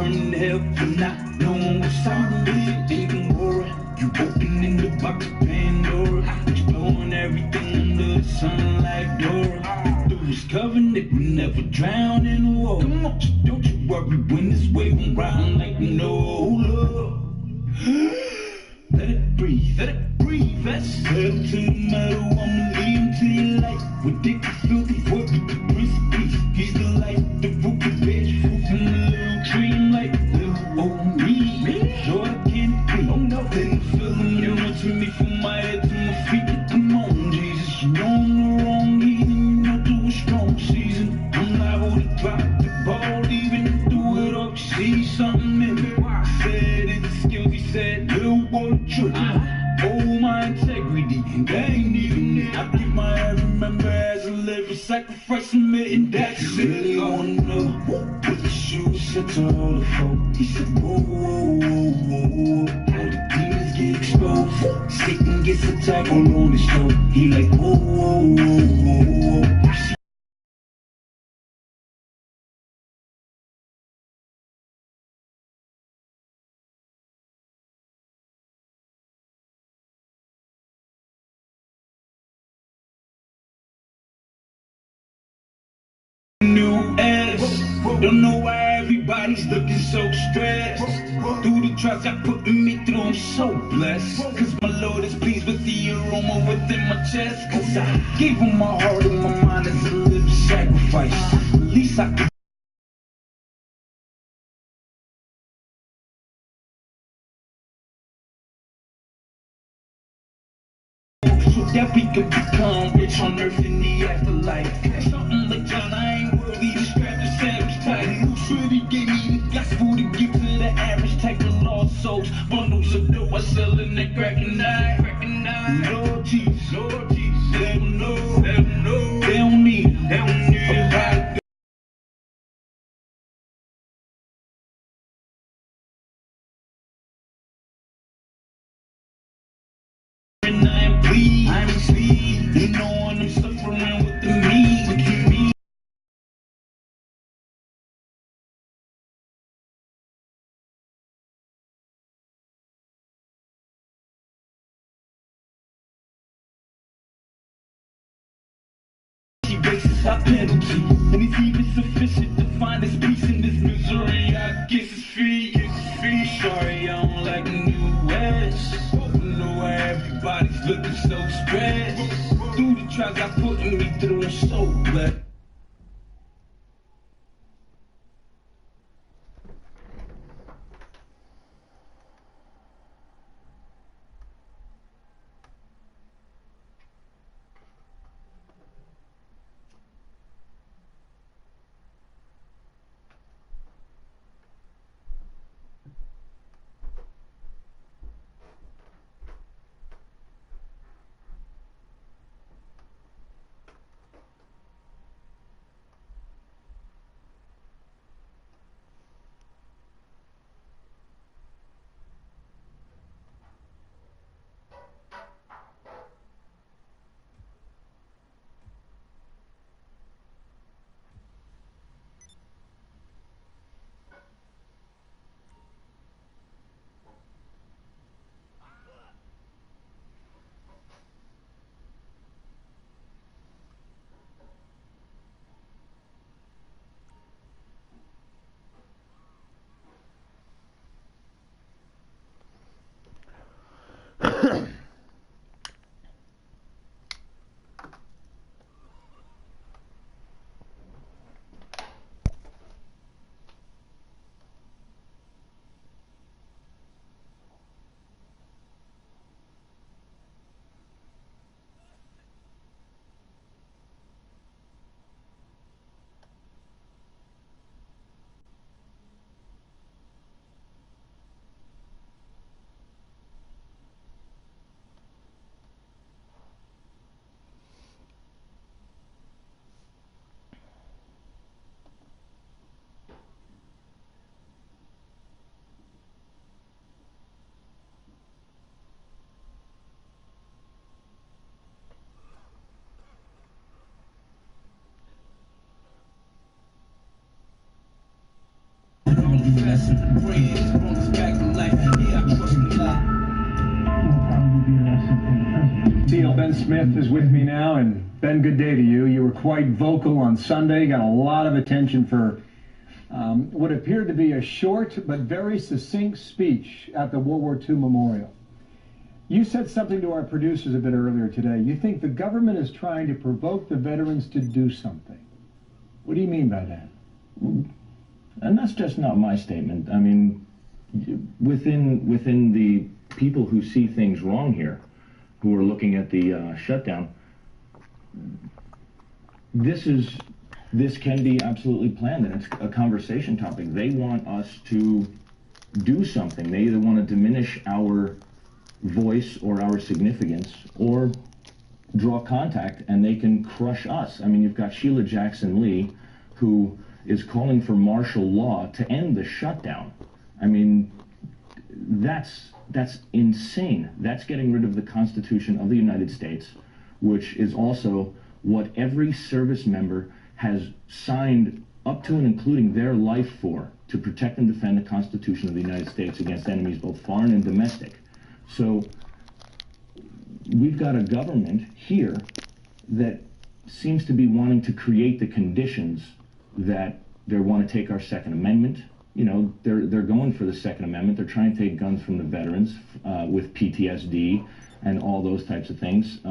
wanting help for not knowing what's on me. Even more, you opening the box of Pandora, exploring everything under the sun like Dora. Through this covenant, we never drown in the war. Come on, so don't you worry when this wave won't round like no love. Let it breathe, let it breathe. That's pedal to the metal, I'ma lead him to your light. With dick filthy work with the Prince of Peace. He's the light, the fruit, the veg, fruit from the little tree. I'm like little old me. Sure I can't be. Oh no, then the feeling you know to me from my head to my feet. Come on, Jesus, you know I'm the wrong heathen. You know through a strong season, I'm liable to drop the ball, even through it all. You see something in me. I said it's a skill. He said, little boy, church. Oh, my integrity, and that ain't even it. I give my every member as a living sacrifice, submitting that's it. Really wanna know what the shoes said to all the folk. He said, whoa, whoa, whoa, whoa, whoa. All the demons get exposed. Satan gets attacked all on his show. He like, whoa, whoa, whoa, whoa, whoa. New ass. Don't know why everybody's looking so stressed. Through the trials God putting me through, I'm so blessed. Cause my Lord is pleased with the aroma within my chest. Cause I gave him my heart and my mind as a living sacrifice. At least I could. So that we can become rich on earth in the afterlife. Something like John, I ain't worthy to strap the savage tight. Who really gave me the gospel to give to the average type of lost souls? Bundles of dope I sell in that cracking eye. Lord Jesus, Lord Jesus, let them know, let them know. They don't need a product. And I am pleased, I'm sleep. You know when I'm suffering with the me. He raises our penalty, and it's even sufficient to find his peace in this misery. I guess it's free, Sorry, I don't like the new west. Don't know why everybody's looking so stressed. Through the trials I putting me through, I'm so blessed. some friends, brought us back to life. Yeah, I trust me like. TL Ben Smith is with me now, and Ben, good day to you. You were quite vocal on Sunday, got a lot of attention for what appeared to be a short but very succinct speech at the World War II Memorial. You said something to our producers a bit earlier today. You think the government is trying to provoke the veterans to do something. What do you mean by that? And that's just not my statement. I mean, within the people who see things wrong here, who are looking at the shutdown, this can be absolutely planned, and it's a conversation topic. They want us to do something. They either want to diminish our voice or our significance, or draw contact, and they can crush us. I mean, you've got Sheila Jackson Lee, who is calling for martial law to end the shutdown. I mean, that's insane. That's getting rid of the Constitution of the United States, which is also what every service member has signed up to and including their life for, to protect and defend the Constitution of the United States against enemies both foreign and domestic. So we've got a government here that seems to be wanting to create the conditions that they want to take our Second Amendment. You know, they're going for the Second Amendment. They're trying to take guns from the veterans with PTSD and all those types of things.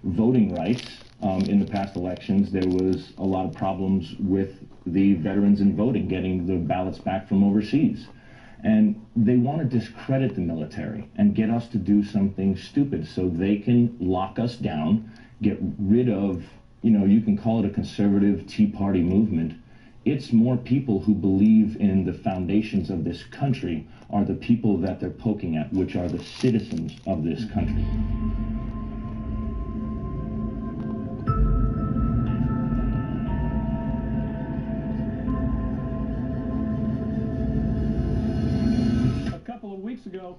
Voting rights. In the past elections, there was a lot of problems with the veterans in voting, getting the ballots back from overseas. And they want to discredit the military and get us to do something stupid so they can lock us down, get rid of, you know, you can call it a conservative Tea Party movement. It's more people who believe in the foundations of this country are the people that they're poking at, which are the citizens of this country. Ago.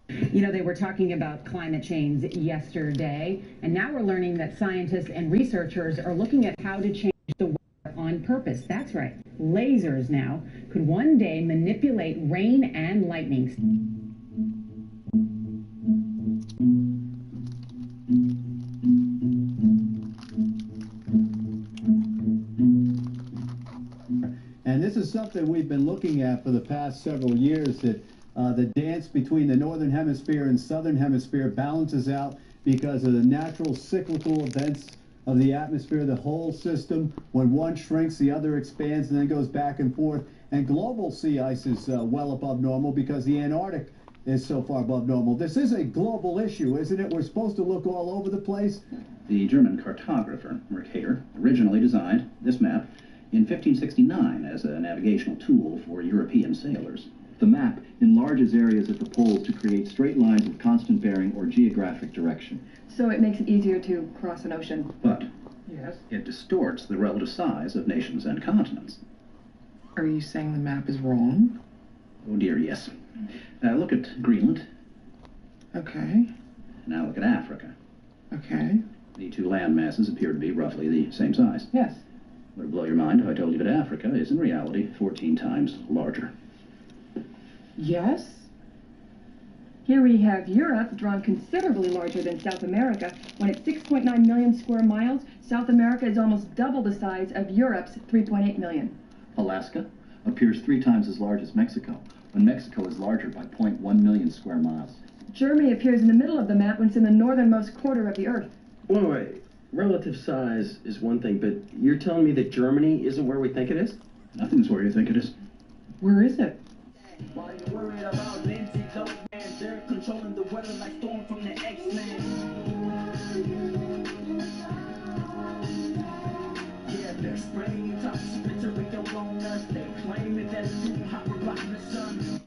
You know, they were talking about climate change yesterday, and now we're learning that scientists and researchers are looking at how to change the weather on purpose. That's right. Lasers now could one day manipulate rain and lightning. And this is something we've been looking at for the past several years, that the dance between the northern hemisphere and southern hemisphere balances out because of the natural cyclical events of the atmosphere, the whole system. When one shrinks, the other expands and then goes back and forth. And global sea ice is well above normal because the Antarctic is so far above normal. This is a global issue, isn't it? We're supposed to look all over the place. The German cartographer, Mercator, originally designed this map in 1569 as a navigational tool for European sailors. The map enlarges areas at the poles to create straight lines of constant bearing or geographic direction. So it makes it easier to cross an ocean. But yes, it distorts the relative size of nations and continents. Are you saying the map is wrong? Oh dear, yes. Look at Greenland. Okay. Now look at Africa. Okay. The two land masses appear to be roughly the same size. Yes. Would it blow your mind if I told you that Africa is in reality 14 times larger? Yes. Here we have Europe, drawn considerably larger than South America. When it's 6.9 million square miles, South America is almost double the size of Europe's 3.8 million. Alaska appears 3 times as large as Mexico, when Mexico is larger by 0.1 million square miles. Germany appears in the middle of the map when it's in the northernmost quarter of the Earth. Wait. Relative size is one thing, but you're telling me that Germany isn't where we think it is? Nothing's where you think it is. Where is it? While you're worried about Lindsay, those man, they're controlling the weather like Storm from the X-Men. Yeah, they're spraying toxic material on us. They claim it as too hot, we're rocking the sun.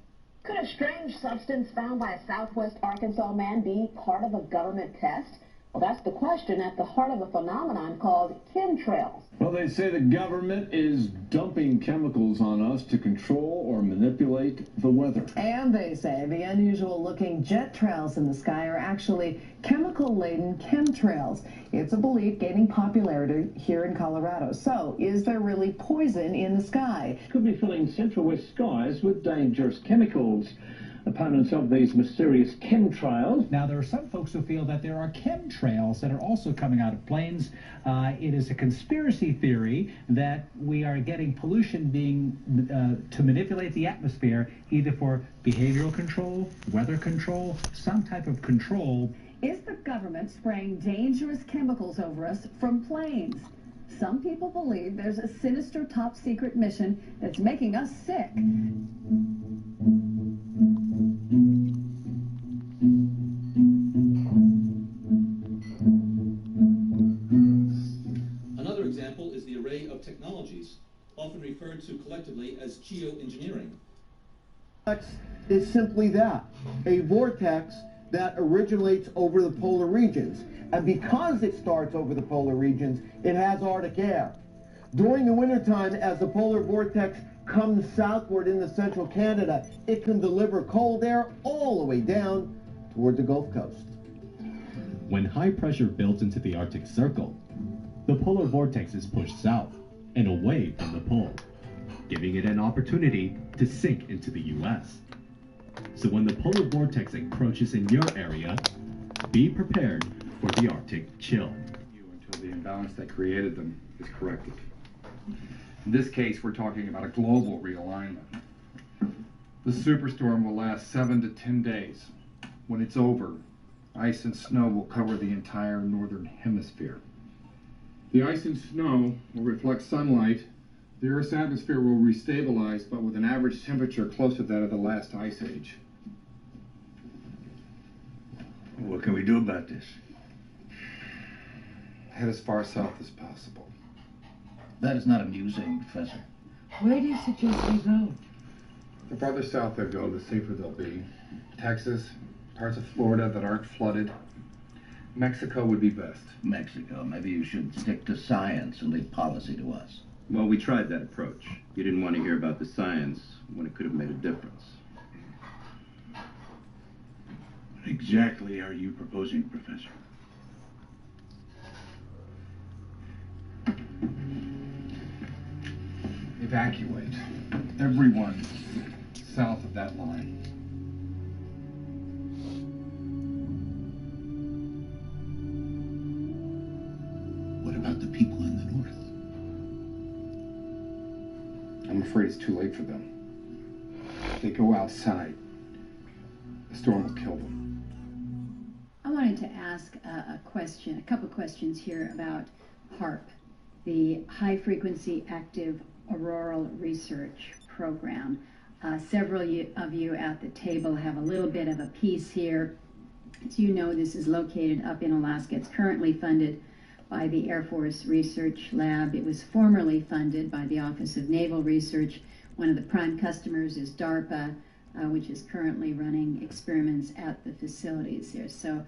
Could a strange substance found by a Southwest Arkansas man be part of a government test? Well, that's the question at the heart of a phenomenon called chemtrails. Well, they say the government is dumping chemicals on us to control or manipulate the weather. And they say the unusual-looking jet trails in the sky are actually chemical-laden chemtrails. It's a belief gaining popularity here in Colorado. So, is there really poison in the sky? Could be filling central west skies with dangerous chemicals. Opponents of these mysterious chemtrails. Now, there are some folks who feel that there are chemtrails that are also coming out of planes. It is a conspiracy theory that we are getting pollution being to manipulate the atmosphere, either for behavioral control, weather control, some type of control. Is the government spraying dangerous chemicals over us from planes? Some people believe there's a sinister top-secret mission that's making us sick. Another example is the array of technologies, often referred to collectively as geoengineering. Is simply that, a vortex that originates over the polar regions. And because it starts over the polar regions, it has Arctic air. During the wintertime, as the polar vortex comes southward into central Canada, it can deliver cold air all the way down toward the Gulf Coast. When high pressure builds into the Arctic Circle, the polar vortex is pushed south and away from the pole, giving it an opportunity to sink into the U.S. So when the polar vortex encroaches in your area, be prepared for the Arctic chill. Until the imbalance that created them is corrected. In this case, we're talking about a global realignment. The superstorm will last 7 to 10 days. When it's over, ice and snow will cover the entire northern hemisphere. The ice and snow will reflect sunlight. The Earth's atmosphere will restabilize, but with an average temperature close to that of the last ice age. What can we do about this? Head as far south as possible. That is not amusing, Professor. Where do you suggest we go? The farther south they go, the safer they'll be. Texas, parts of Florida that aren't flooded. Mexico would be best. Mexico. Maybe you should stick to science and leave policy to us. Well, we tried that approach. You didn't want to hear about the science when it could have made a difference. What exactly are you proposing, Professor? Evacuate everyone south of that line. What about the people in the north? I'm afraid it's too late for them. If they go outside, the storm will kill them. I wanted to ask a couple questions here about HARP, the High Frequency Active Auroral Research Program. Several of you at the table have a little bit of a piece here. As you know, this is located up in Alaska. It's currently funded by the Air Force Research Lab. It was formerly funded by the Office of Naval Research. One of the prime customers is DARPA, which is currently running experiments at the facilities here. So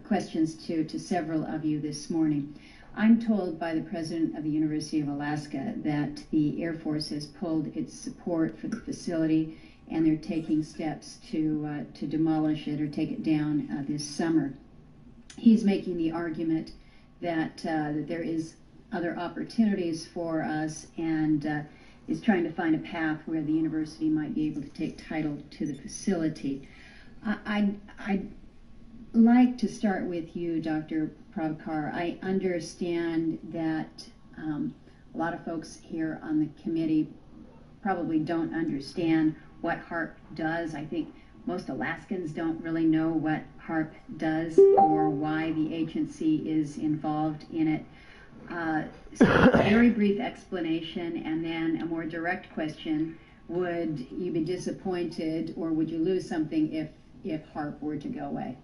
questions to several of you this morning. I'm told by the president of the University of Alaska that the Air Force has pulled its support for the facility and they're taking steps to demolish it or take it down this summer. He's making the argument that there is other opportunities for us and is trying to find a path where the university might be able to take title to the facility. I'd like to start with you, Dr. Prabhakar. I understand that a lot of folks here on the committee probably don't understand what HARP does. I think most Alaskans don't really know what HARP does or why the agency is involved in it. So a very brief explanation and then a more direct question. Would you be disappointed or would you lose something if HARP were to go away?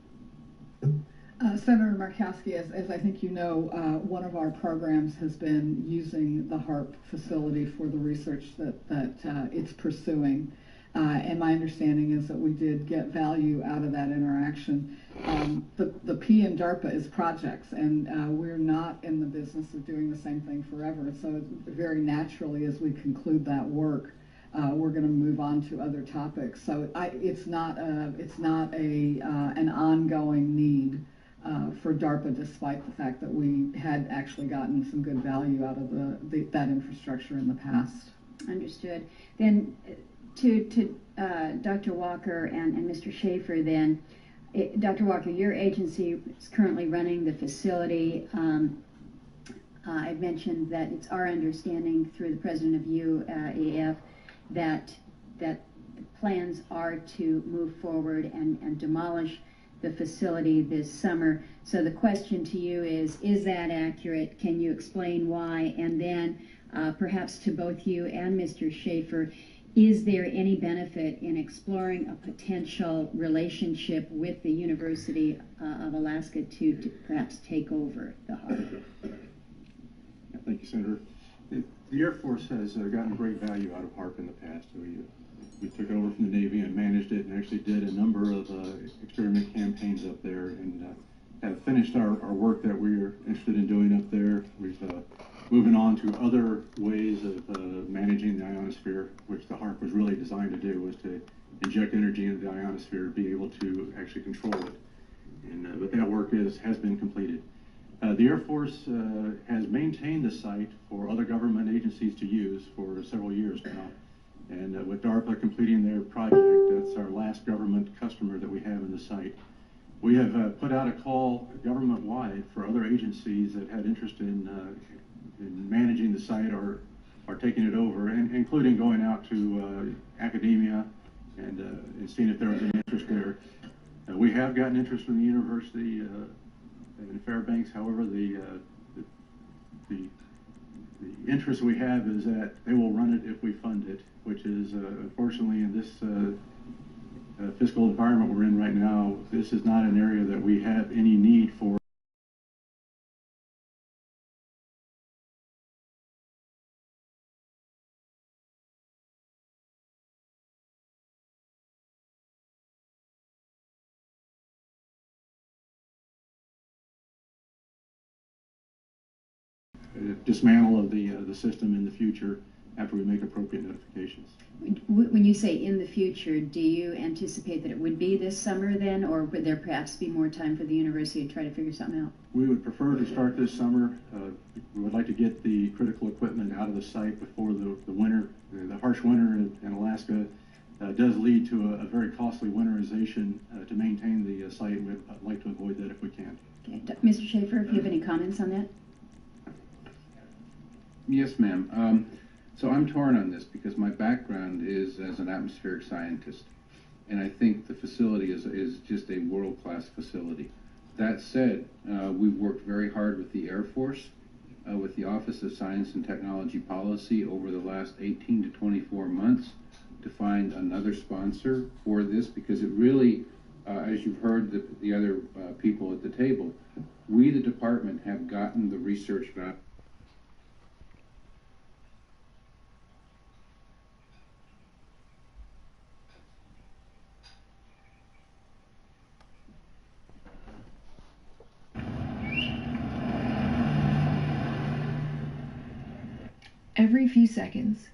Senator Murkowski, as I think you know, one of our programs has been using the HARP facility for the research that it's pursuing. And my understanding is that we did get value out of that interaction. The P in DARPA is projects, and we're not in the business of doing the same thing forever. So very naturally, as we conclude that work, we're going to move on to other topics. So it's not an ongoing need for DARPA, despite the fact that we had actually gotten some good value out of that infrastructure in the past. Understood. Then to Dr. Walker and Mr. Schaefer, then, Dr. Walker, your agency is currently running the facility. I mentioned that it's our understanding through the president of UAF that the plans are to move forward and demolish the facility this summer. So the question to you is that accurate? Can you explain why? And then perhaps to both you and Mr. Schaefer, is there any benefit in exploring a potential relationship with the University of Alaska to perhaps take over the harbor? Thank you, Senator. The Air Force has gotten great value out of HARP in the past. We took it over from the Navy and managed it, and actually did a number of experiment campaigns up there, and have finished our work that we're interested in doing up there. We've moving on to other ways of managing the ionosphere, which the HARP was really designed to do, was to inject energy into the ionosphere, be able to actually control it. And but that work has been completed. The Air Force has maintained the site for other government agencies to use for several years now. And with DARPA completing their project, that's our last government customer that we have in the site. We have put out a call government-wide for other agencies that had interest in managing the site or taking it over, and including going out to academia and seeing if there was any interest there. We have gotten interest from the university in Fairbanks. However, the interest we have is that they will run it if we fund it, which is unfortunately in this fiscal environment we're in right now, this is not an area that we have any need for. Dismantle of the system in the future after we make appropriate notifications. When you say in the future, do you anticipate that it would be this summer then, or would there perhaps be more time for the university to try to figure something out? We would prefer to start this summer. We would like to get the critical equipment out of the site before the winter. The harsh winter in Alaska does lead to a very costly winterization to maintain the site, and we'd like to avoid that if we can. Okay. Mr. Schaefer, if you have any comments on that? Yes, ma'am. So I'm torn on this because my background is as an atmospheric scientist, and I think the facility is just a world-class facility. That said, we've worked very hard with the Air Force, with the Office of Science and Technology Policy over the last 18 to 24 months to find another sponsor for this, because it really, as you've heard the other people at the table, we, the department, have gotten the research back. Every few seconds.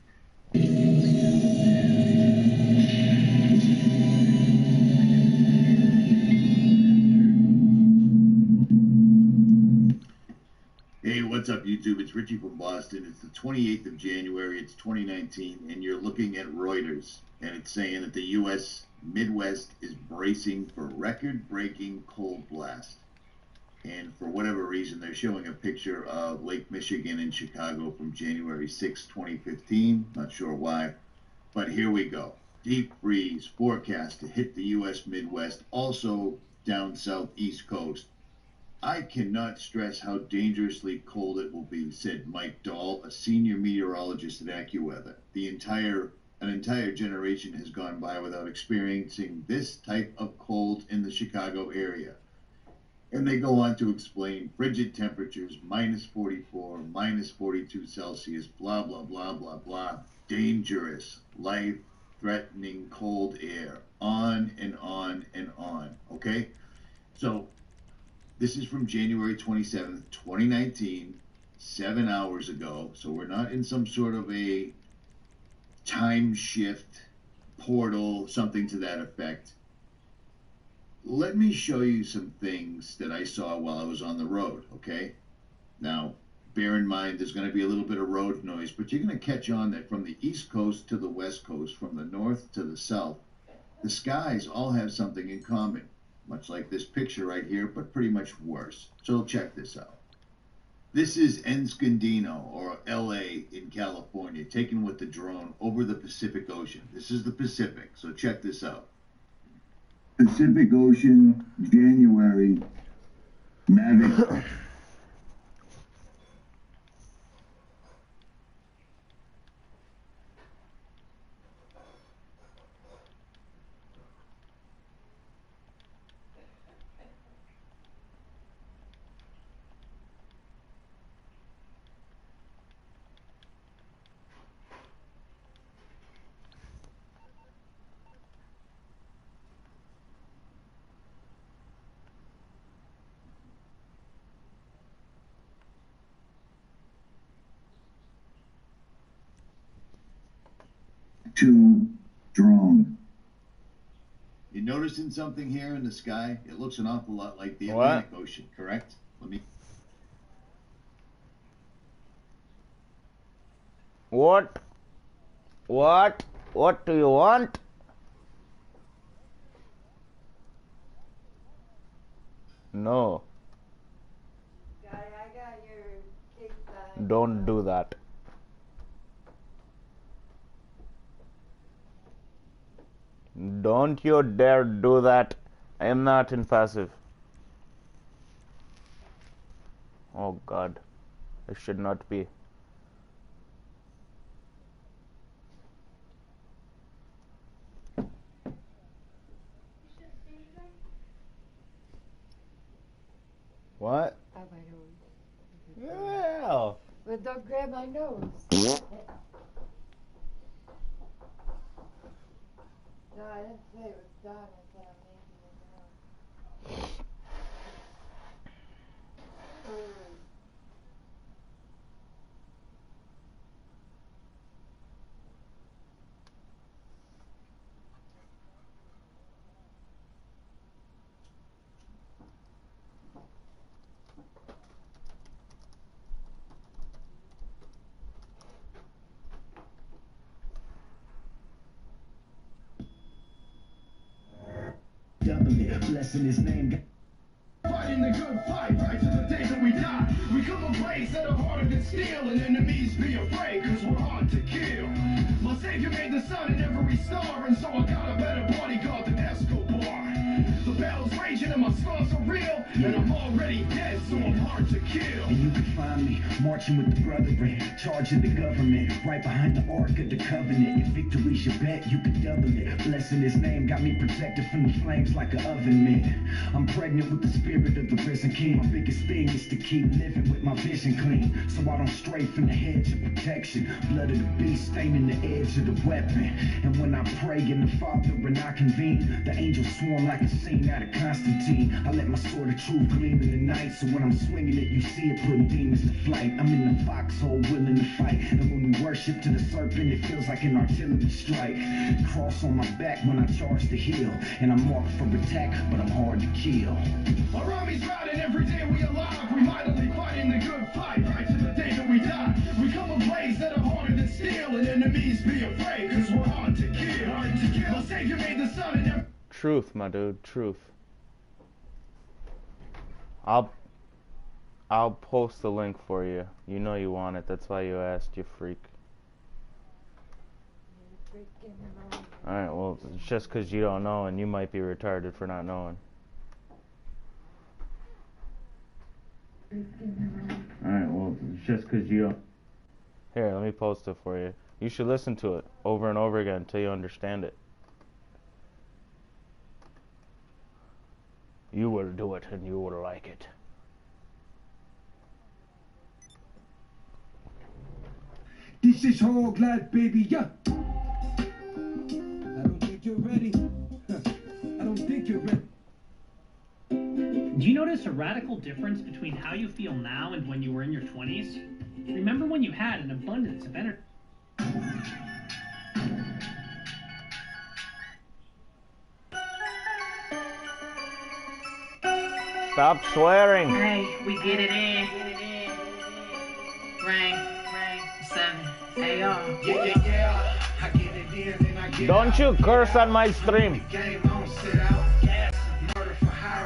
Hey, what's up, YouTube? It's Richie from Boston. It's the 28th of January. It's 2019, and you're looking at Reuters, and it's saying that the U.S. Midwest is bracing for record-breaking cold blast. And for whatever reason, they're showing a picture of Lake Michigan in Chicago from January 6, 2015. Not sure why, but here we go. Deep freeze forecast to hit the U.S. Midwest, also down south East Coast. I cannot stress how dangerously cold it will be, said Mike Dahl, a senior meteorologist at AccuWeather. An entire generation has gone by without experiencing this type of cold in the Chicago area. And they go on to explain frigid temperatures, minus 44, minus 42 Celsius, blah, blah, blah, blah, blah. Dangerous, life-threatening cold air. On and on and on. Okay? So, this is from January 27th, 2019, 7 hours ago. So we're not in some sort of a time shift portal, something to that effect. Let me show you some things that I saw while I was on the road, okay? Now, bear in mind there's going to be a little bit of road noise, but you're going to catch on that from the East Coast to the West Coast, from the north to the south, the skies all have something in common, much like this picture right here, but pretty much worse. So check this out. This is Encinitas, or LA in California, taken with the drone over the Pacific Ocean. This is the Pacific, so check this out. Pacific Ocean, January, Mavic. To drone. You noticing something here in the sky? It looks an awful lot like the Atlantic Ocean, correct? Let me. What? What do you want? No. Don't do that. Don't you dare do that. I am not in passive. Oh God. I should not be. What? Yeah. But don't grab my nose. No, I didn't say it was done. I said I'm making it now. Blessing his name. Fighting the good fight, right to the day that we die. We come a place that are harder than steel, and enemies be afraid, cause we're hard to kill. My savior made the sun and every star, and so I got a better bodyguard than Escobar. The battle's raging and my scars are real, and I'm already dead, so I'm hard to kill. And you can find me marching with the brethren, charging the government, right behind the Ark of the Covenant. If victory's your bet, you can double it. Blessing his name got me protected from the flames like an oven mitt. I'm pregnant with the spirit of the risen king. My biggest thing is to keep living with my vision clean, so I don't stray from the hedge of protection. Blood of the beast staining the edge of the weapon. And when I pray in the Father and I convene, the angels swarm like a scene out of Constantine. I let my sword of truth gleam in the night, so when I'm swinging it, you see it putting demons to flight. I'm in the foxhole willing to fight, and when we worship to the serpent, it feels like an artillery strike. Cross on my back when I charge the hill, and I'm marked for attack, but I'm hard to kill. Our army's riding every day we alive. We mightily fighting the good fight, right to the day that we die. We come a blaze that are harder than steel, and enemies be afraid, cause we're hard to kill. My savior made the sun and every... Truth, my dude, truth. I'll post the link for you. You know you want it. That's why you asked, you freak. Alright, well, it's just because you don't know, and you might be retarded for not knowing. Alright, well, it's just because you don't... Here, let me post it for you. You should listen to it over and over again until you understand it. You will do it, and you will like it. This is Hog Life, baby, yeah. I don't think you're ready. I don't think you're ready. Do you notice a radical difference between how you feel now and when you were in your 20s? Remember when you had an abundance of energy? Stop swearing. Hey, we get it in. Ring, 7 AR. Yeah. I get it in and I get Don't you curse on my stream.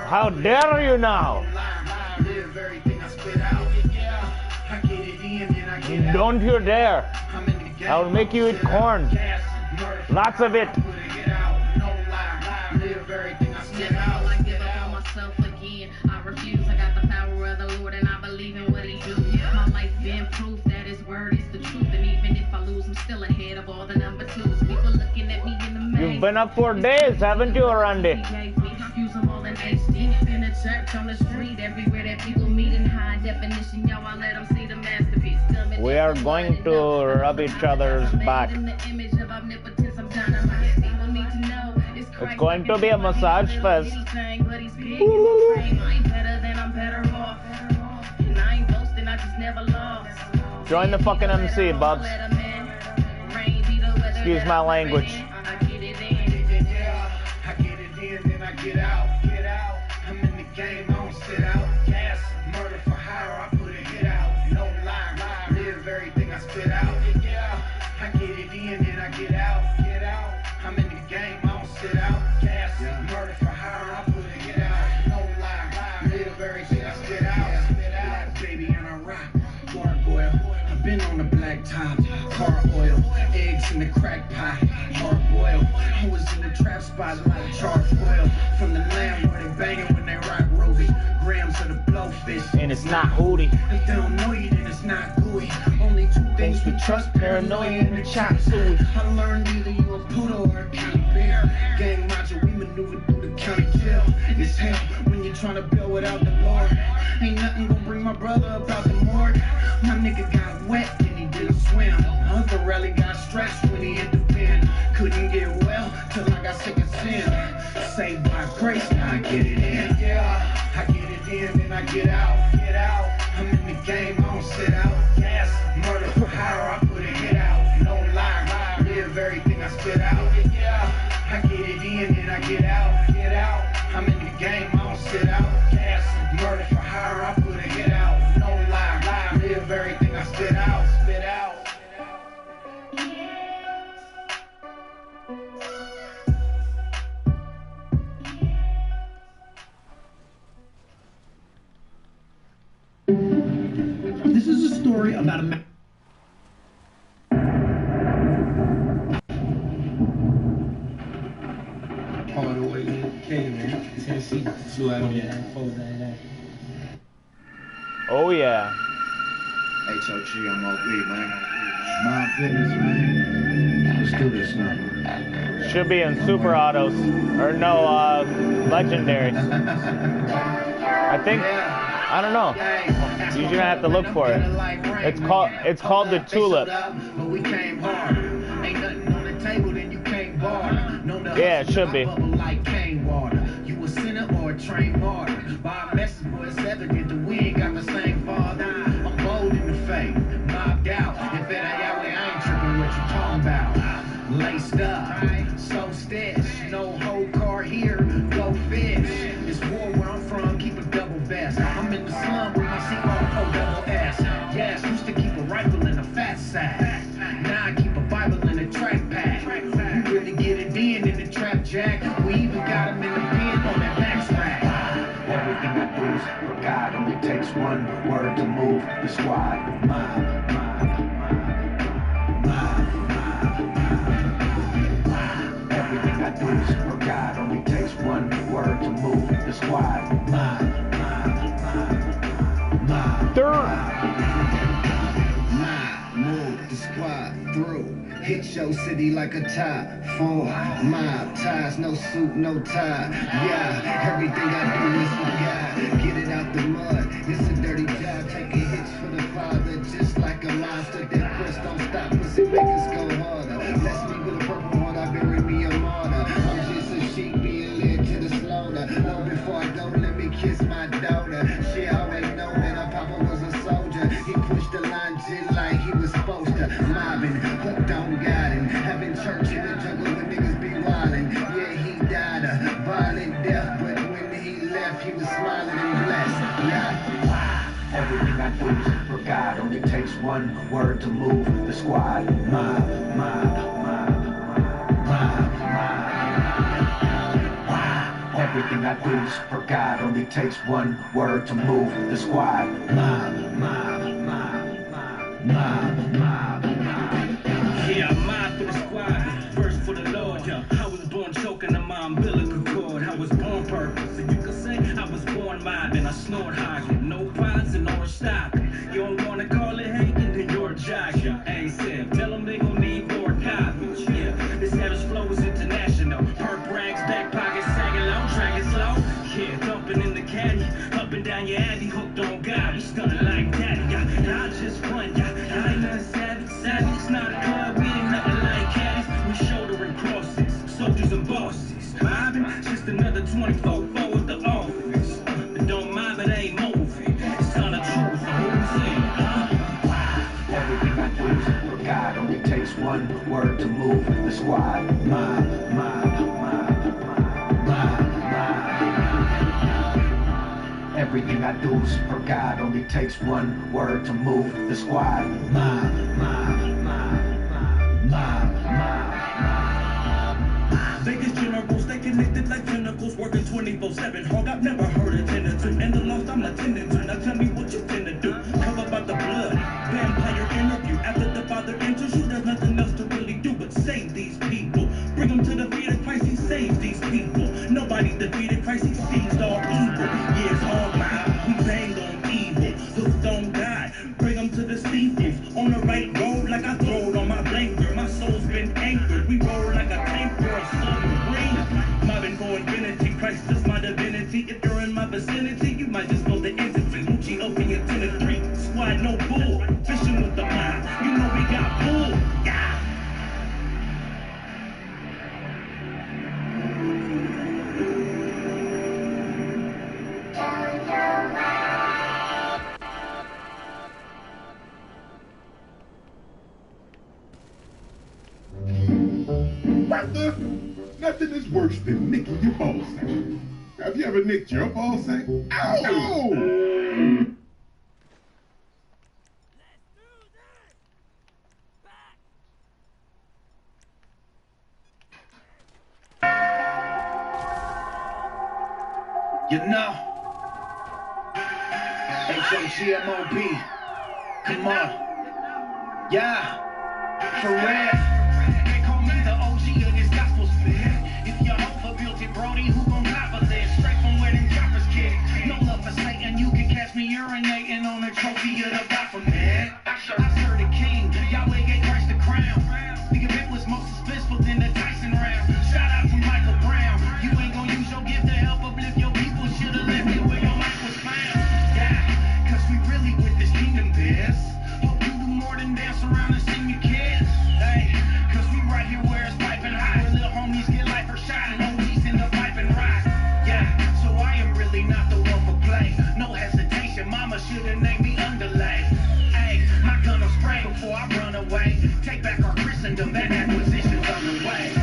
How dare you now? Don't you dare. I'll make you eat corn. Lots of it. I refuse. I got the power of the Lord and I believe in what he do. My life been proof that his word is the truth. And even if I lose, I'm still ahead of all the number twos. People looking at me in the maze. You've been up for days, haven't you, Randy? Use them all in HD. In the church, on the street, everywhere that people meet in high definition. Yo, I let them see the masterpiece. We are going to rub each other's back. It's going to be a massage fest. Join the fucking MC, Bubs. Excuse my language. Get out. I'm in the game, I don't sit out. Gas, murder for hire, I put a hit out. No lie, live everything I spit out. Yeah, I get it in and I get out. I'm in the game, I don't sit out. Gas, murder for hire, I put a hit out. No lie, live everything I spit out. Black baby and I rock, gargoyle. I've been on the black top, car oil, eggs in the crack pot, hard boil. I was in the trap spot, a lot of charred foil. From the lamb where they banging when they rock Ruby. Grams of the blowfish. And it's not Hootie. If they don't know you, then it's not gooey. Only two things we trust, paranoia and the chop suey. I learned either you a poodle or a county bear. Gang macho, we maneuver through the county jail. It's hell when you're trying to build without the Lord. Ain't nothing gonna bring my brother up out the morgue. My nigga got wet and he didn't swim. Uncle Raleigh got stretched when he hit the pen. Couldn't get well till I got sick of sin. Saved by grace, now I get it in. Yeah, I get it in and I get out. I'm in the game, I don't sit out. Gas, murder for hire, I put a hit out. No lie, live everything I spit out. Yeah, I get it in and I get out. I'm in the game, I don't sit out. Gas, murder for hire, I put a hit out. No lie, live everything I spit out. This is a story about a man. All the way to Canaan, Tennessee. Oh yeah. HOG on my beat, man. My business, man. Let's do this now. Should be in super autos. Or no, legendary. I think, I don't know. You're gonna have to look for it. It's called the Tulip. Yeah, it should be. You a sinner or a trained martyr. By a message, boy, it's evident that we ain't got the same father. I'm bold in the faith, mobbed out. If it ain't Yahweh, I ain't tripping what you talking about. Laced up, so stitch, no whole car here, go fish. It's war where I'm from, keep a double vest. I'm in the slum with my C-R-O double S. Yes, used to keep a rifle in a fat sack. Now I keep a Bible in a track pack. You really get it in the trap jack. We even got him in the pen on that backstrack. Everything I do is for God. Only takes one word to move the squad. Everything I do is for God. Only takes one word to move the squad. Move the squad through. Hit your city like a top 4 mob ties, no suit, no tie. Yeah, everything I do is for God. Get it out the mud. It's a dirty job. Taking hits for the father, just like a monster. That press don't stop us, it make us go harder. Bless me with a purple heart, I bury me a martyr. I'm just a sheep being led to the slaughter. Long before I go, let me kiss my daughter. She always know that her papa was a soldier. He pushed the line just like he was supposed to. Mobbing, hooked on God and having church in the jungle when niggas be wildin'. Yeah, he died a violent death, but when he left, he was smiling and Everything I do is for God. Only takes one word to move the squad. Mob, mob, mob, mob, mob. Everything I do is for God. Only takes one word to move the squad. Mob, mob, mob, mob, mob, mob. Yeah, I'm mine for the squad, first for the Lord, yeah. I was born choking on my umbilical cord. I was born purpose, and you could say I was born mobbing. I snort highs with no pods and no stopping. You don't wanna call it hating, then you're a jock, yeah. Hey, Sam, tell them they gon' need more copies, yeah. This savage flow is international. Perp rags, back pockets sagging low, dragging slow. Yeah, thumping in the caddy, up and down your alley, hooked on God. We stunning like daddy, yeah. I just run, yeah. I ain't nothing savage, savage. It's not a club, we ain't nothing like caddies. We shouldering crosses, soldiers and bosses. Mobbing, just another 24-4 with the office. But don't mob, it ain't moving. It's time to choose, so who's in? Everything I do is for God. Only takes one word to move the squad. Mob, mob, mob, mob, mob. Everything I do is for God. Only takes one word to move the squad. Mob, mob, mob, mob, mob, mob. Vegas generals, they connected like tentacles, working 24/7. Hog, I've never heard of tentative. And the lost I'm attending to. Now tell me what you finna do. Cover about the blood. Vampire interview. After the father enters you, there's nothing else to really do but save these people. Bring them to the feet of Christ, he saves these people. Nobody defeated Christ, he seized all evil. Yeah, it's hard mob. We bang on evil. Hooked on God. Bring them to the steeples. On the right road like I throwed on my blanket. My soul's been anchored. We roll like a tanker or submarine. Mobbing for infinity. Christ is my divinity. If you're in my vicinity, you might just know the entity. Lucci, open your 10 to 3. Squad, no bull. Fishing with the mob. You know we got bull. Yeah. Brother, nothing is worse than nicking your ball sack. Have you ever nicked your ball sack? Ow! You know, HOGMOB, come on, yeah, for real. They call me the OG of this gospel spit. If you're overbuilt it, Brody, who gon' top of this? Straight from where them choppers kick. No love for Satan, you can catch me urinating on the trophy of the Baphomet. I serve the king, Yahweh gave Christ the crown. The event was more suspenseful than the Tyson round. Shout out to Michael Brown. You ain't gon' use your gift to help uplift your people. Should've left it where your life was found. Yeah, cause we really with this kingdom biz. Hope you do more than dance around and sing your kids. Hey, cause we right here where it's piping hot. Where little homies get life for shot and OGs in the piping rock. Yeah, so I am really not the one for play. No hesitation, mama should've named me underlay. Hey, my gun will spray before I run away. Take back our Christendom, that acquisition's on the way.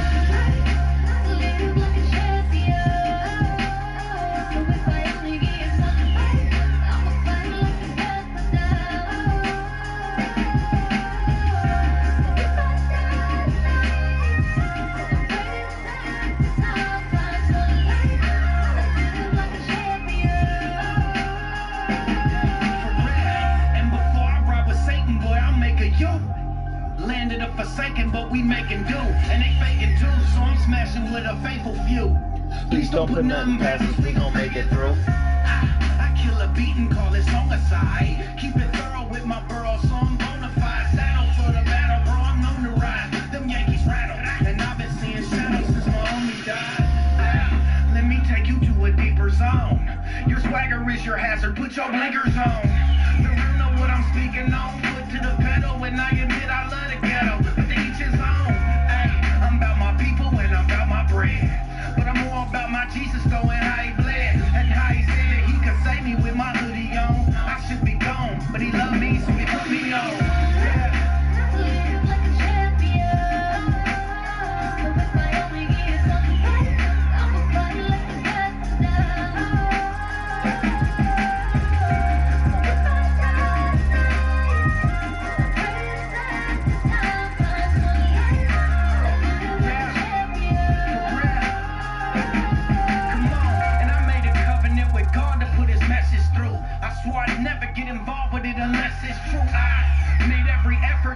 Landed a forsaken, but we making do. And they faking too, so I'm smashing with a faithful few. Please don't put nothing past us, we gon' make it through. I kill a beat and call it song aside. Keep it thorough with my burrow, so I'm bona fide. Saddle for the battle, bro, I'm known to ride. Them Yankees rattle, and I've been seeing shadows since my homie died. Let me take you to a deeper zone. Your swagger is your hazard, put your blinkers on. The real know what I'm speaking on. Put to the pedal, and I admit I love the ghetto. But to each his own. Hey, I'm about my people and I'm about my bread. But I'm more about my Jesus though and how he bled. And how he said that he could save me with my hoodie on. I should be gone, but he loved me, so he put me on. Yeah.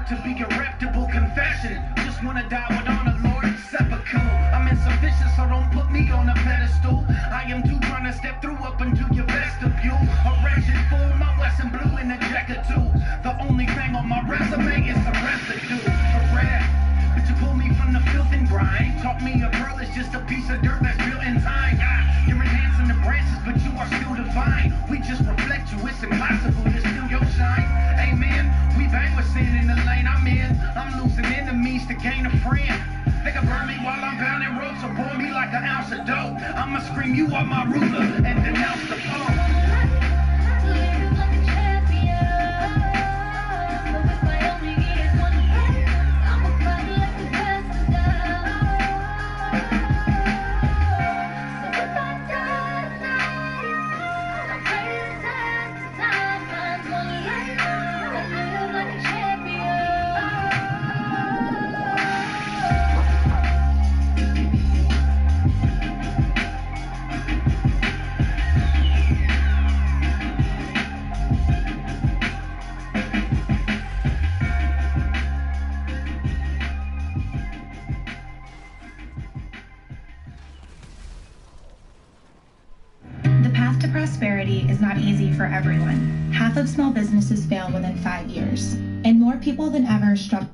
work to be a reputable confession. Just wanna die with honor, Lord, sepulchre. I'm insufficient, so don't put me on a pedestal. I am too trying to step through up into your vestibule. A wretched fool, my Western blue in a jacket too. The only thing on my resume is the residue. For rare, but you pull me from the filth and grind. Taught me a pearl is just a piece of dirt that's built in time. You're enhancing the branches, but you are still divine. We just reflect you, it's impossible to steal your shine. Amen. We bang with sin in the lane I'm in. I'm losing enemies to gain a friend. They can burn me while I'm bound in ropes or pour me like an ounce of dope. I'ma scream you are my ruler and denounce the foe. Prosperity is not easy for everyone. Half of small businesses fail within 5 years, and more people than ever struggle.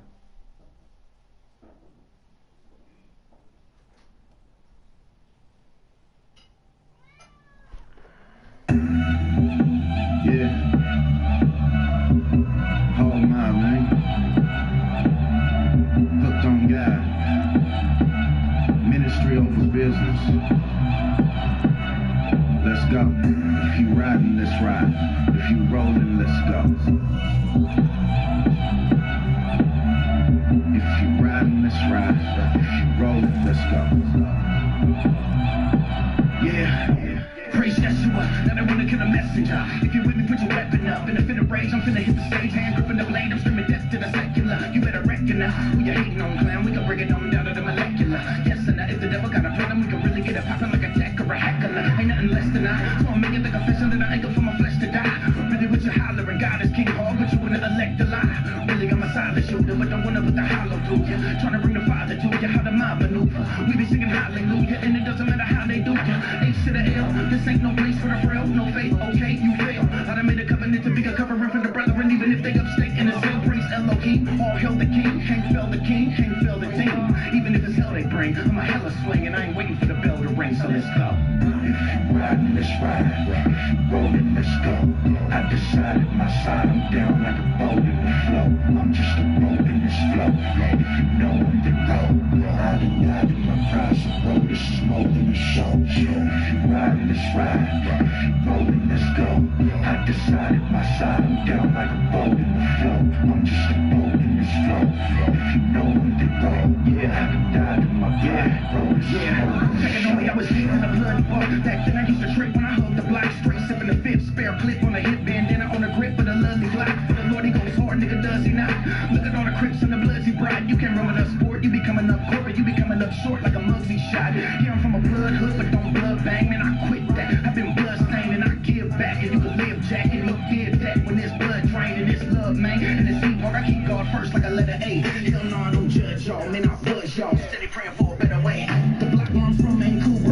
Yeah. Oh my, man. Hooked on God. Ministry over business. Let's go. If you riding, let's ride. If you rolling, let's go. If you riding, let's ride. If you rolling, let's go. Yeah. Praise Yeshua. Now they wanna kill a messenger. If you're with me, put your weapon up. In a fit of rage, I'm finna hit the stage. Hand gripping the blade, I'm screaming death to the secular. You better reckon now. Who you hating on, clown? We can bring it on down to the molecular. Yes, and if the devil got a plan, we can really get it poppin' like a tech or a heckler. Ain't nothing less than I. So I'm making the confession that I ain't go for my flesh to die. Really with your hollering, God is King Hog, but you wanna elect a lie. Really, I'm a silent shooter, but don't wanna put the hollow through you. Trying to bring the Father to you, how the mind maneuver. We be singing hallelujah, and it doesn't matter how they do ya. H to the L, this ain't no place for the frail, no faith, okay, you fail. I done made a covenant to be a covering for the brethren, even if they upstate in a cell. Praise Elohim, all hail the king, hang fell the king, hang fell the team. Even if it's hell they bring, I'm a hella swing, and I ain't waiting for the bell to ring, so let's go. If you riding, let's ride. If you rolling, let's go. I decided my side, I'm down like a boat in the flow. I'm just a boat in this flow. If you know I'm the road, I done died in my pride, so bro, this is more than a show. If you riding, let's ride. If you rolling, let's go. I decided my side, I'm down like a boat in the flow. I'm just a boat in this flow. If you know I'm the road, yeah, I done died in my pride, bro, this is more than a Checking on me, I was deep in the bloody walk. Back then I used to trip when I hugged the block straight, sipping the fifth, spare clip on a hip bandana on a grip with a lovely block. For the Lord, he goes hard, nigga, does he not? Look at all the crips and the bloods he brought. You can't run with us sport, you be coming up corporate, you be coming up short like a Muggsy shot. Yeah, I'm from a blood hood, but don't blood bang, man, I quit that. I've been blood stained and I give back, and you can live, Jack, and he did that when this blood drained and this love, man. And this E-Walk, I keep God first like a letter A. Hell no, I don't judge y'all, man, I buzz y'all. Steady praying for a better way. The block where I'm from ain't cool, bro.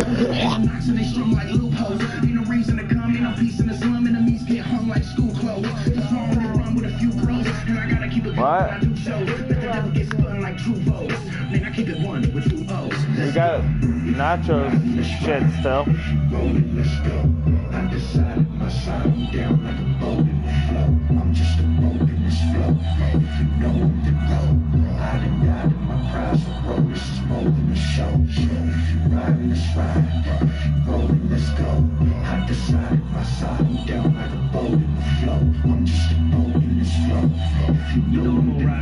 Knocks and they strum like loopholes. Ain't no reason to come, ain't no peace in the slum. Enemies get hung like school clothes. Just long they run with a few crows. And I gotta keep it going when I do shows. Let the devil get spun like true foes. Man, I keep it one with 2 O's. We got nachos shit still. Let's go. I decided my side, I'm down like a boat in the flow. I'm just a boat in this flow. If you know I'm the road, I done died in my pride, so bro, this is more than a show. If you riding, let's ride. If you rolling, let's go. I decided my side, I'm down like a boat in the flow. I'm just a boat in this flow. If you know I'm the road,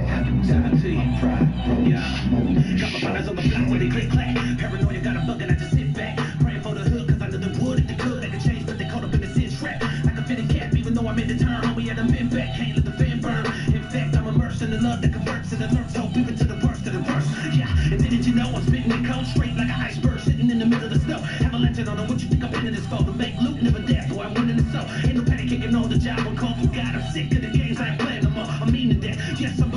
I done died in my pride, bro, this is more than a show. Got my brothers on the block where they click clack. Paranoia got a bug and I just sit back. Praying for the hood cause I know the wood at the cook. They can change but they caught up in the sin trap. Like a fitted cap even though I'm in the turn. Homie had a min back, can't let the fan burn. In fact I'm immersed in the love that converts and alerts. Hope even to the burst of the verse. Yeah, and didn't you know I'm spitting it cold straight like an iceberg sitting in the middle of the snow. Have a lantern on what you think I'm into this for. To make loot, never death, boy I'm winning it so. Ain't no panicking on the job, I'm called for God. I'm sick of the games I ain't playing no more. I'm meaning that. Yes, I'm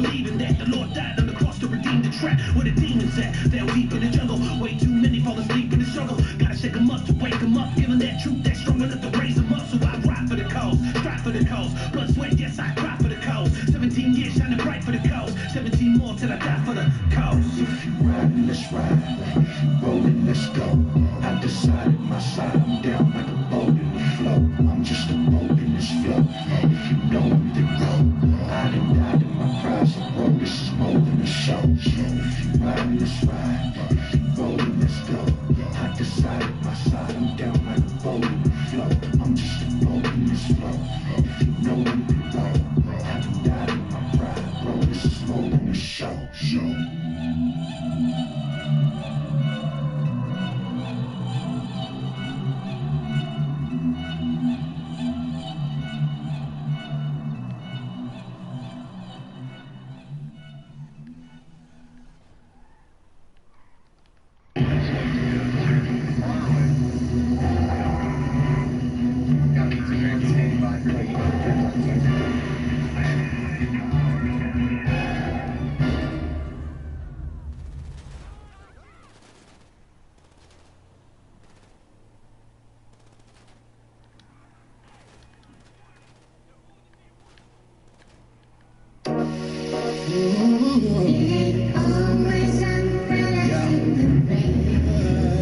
trap where the demons at. They're deep in the jungle. Way too many fall asleep in the struggle. Gotta shake them up to wake them up. Give them that truth that's strong enough to raise them up. So I ride for the cause, strive for the cause. Blood, sweat, yes, I cry for the cause. 17 years shining bright for the cause. 17 more till I die for the cause. If you riding, let's ride. If you rolling, let's go. I decided my side, I'm down like a boat in the flow. I'm just a boat in this flow. If you know me, then roll. I done died in my pride, so bro, this is more than a show. If you riding, let's ride. If you rolling, let's go. I decided my side, I'm down like a boat in the flow. I'm just a boat in this flow. If you know me, then roll. I done died in my pride, bro, this is more than a show.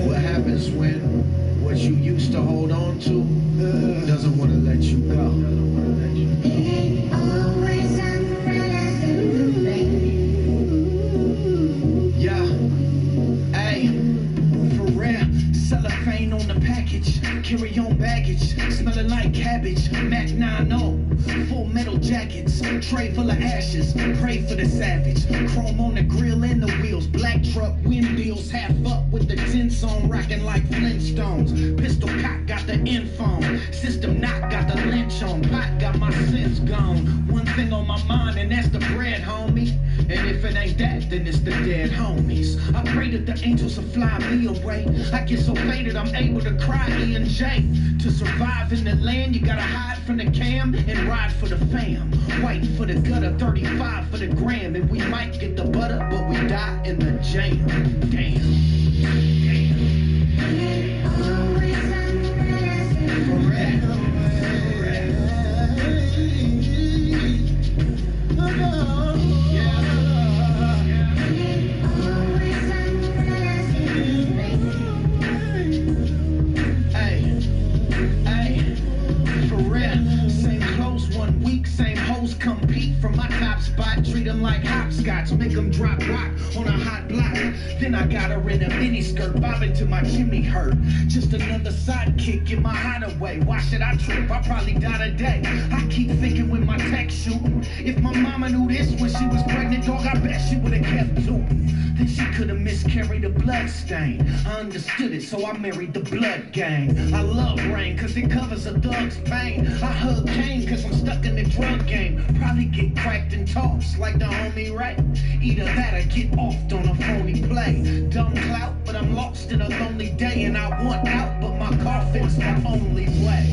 What happens when what you used to hold on to doesn't want to let you go? Yeah, hey, for real, cellophane on the package, carry on baggage, smelling like cabbage, Mac 9-0, full metal jackets, tray full of ashes, pray for the savage, chrome on the grill and the wheels, black truck, windmills, half up with the tints on, rocking like Flintstones, pistol cock got the info, system knock got the lynch on, pot got my sense gone, one thing on my mind and that's the bread, homie, and if it ain't that, then it's the dead homies. I pray that the angels will fly me away. I get so faded I'm able to cry E&J. To survive in the land, you gotta hide from the cam and ride for the fam. White for the gutter, 35 for the gram. And we might get the butter, but we die in the jam. Damn. For real. Compete from my top spot, treat them like hopscotch, make them drop rock on a hot block. Then I got her in a mini skirt, bobbing till my chimney hurt. Just another sidekick in my hideaway. Why should I trip? I probably die today. I keep thinking when my tech shooting, if my mama knew this when she was pregnant, dog, I bet she would have kept tooting. Then she could have miscarried a blood stain. I understood it, so I married the blood gang. I love rain, cause it covers a thug's pain. I hug Kane, cause I'm stuck in the drug game. Probably get cracked and tossed like the homie Ray. Either that or get offed on a phony play. Dumb clout, but I'm lost in a lonely day. And I want out, but my coffin's the only way.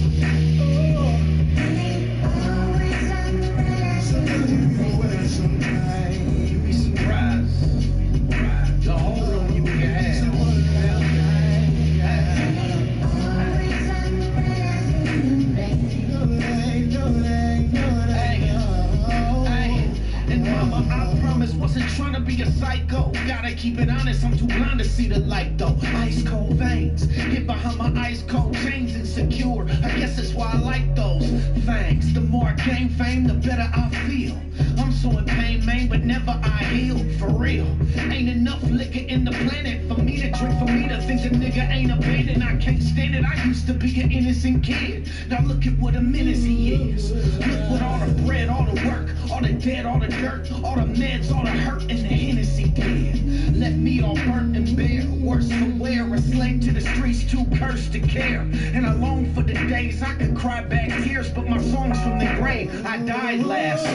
You'd be surprised. The whole room you can have. I promise wasn't trying to be a psycho. Gotta keep it honest, I'm too blind to see the light though. Ice cold veins, hid behind my ice cold chains, insecure. I guess that's why I like those things. The more I gain fame, the better I feel. I'm so in pain, man, but never I heal. For real, ain't enough liquor in the planet for me to drink, for me to think the nigga ain't abandoned. I can't stand it, I used to be an innocent kid. Now look at what a menace he is. Look what all the bread, all the work, all the dead, all the dirt, all the meds, all the hurt, and the Hennessy did. Left me all burnt and bare, worse for wear, a slave to the streets, too cursed to care. And I long for the days I could cry back tears, but my songs from the grave, I died last.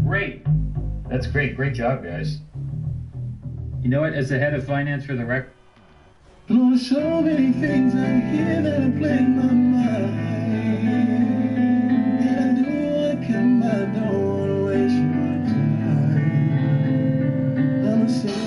Great. That's great. Great job, guys. You know what? As the head of finance for the rec. Lord, so many things I hear that are playing my mind. And I do want to come, but I don't want to waste my time. I'm a sinner.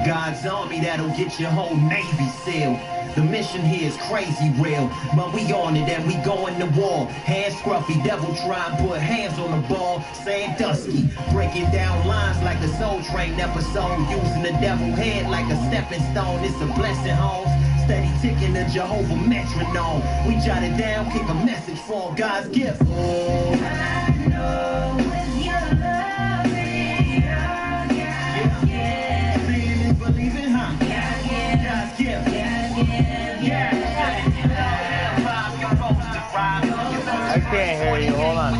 God's army that'll get your whole Navy sealed. The mission here is crazy real, but we on it and we going to war. Hands scruffy, devil try and put hands on the ball. Sandusky, breaking down lines like a Soul Train episode. Using the devil head like a stepping stone. It's a blessing, homes. Steady ticking the Jehovah metronome. We jot it down, kick a message for God's gift. Oh, I know with your love, seeing and believing, huh? God's gift. I can't hear you. Hold on.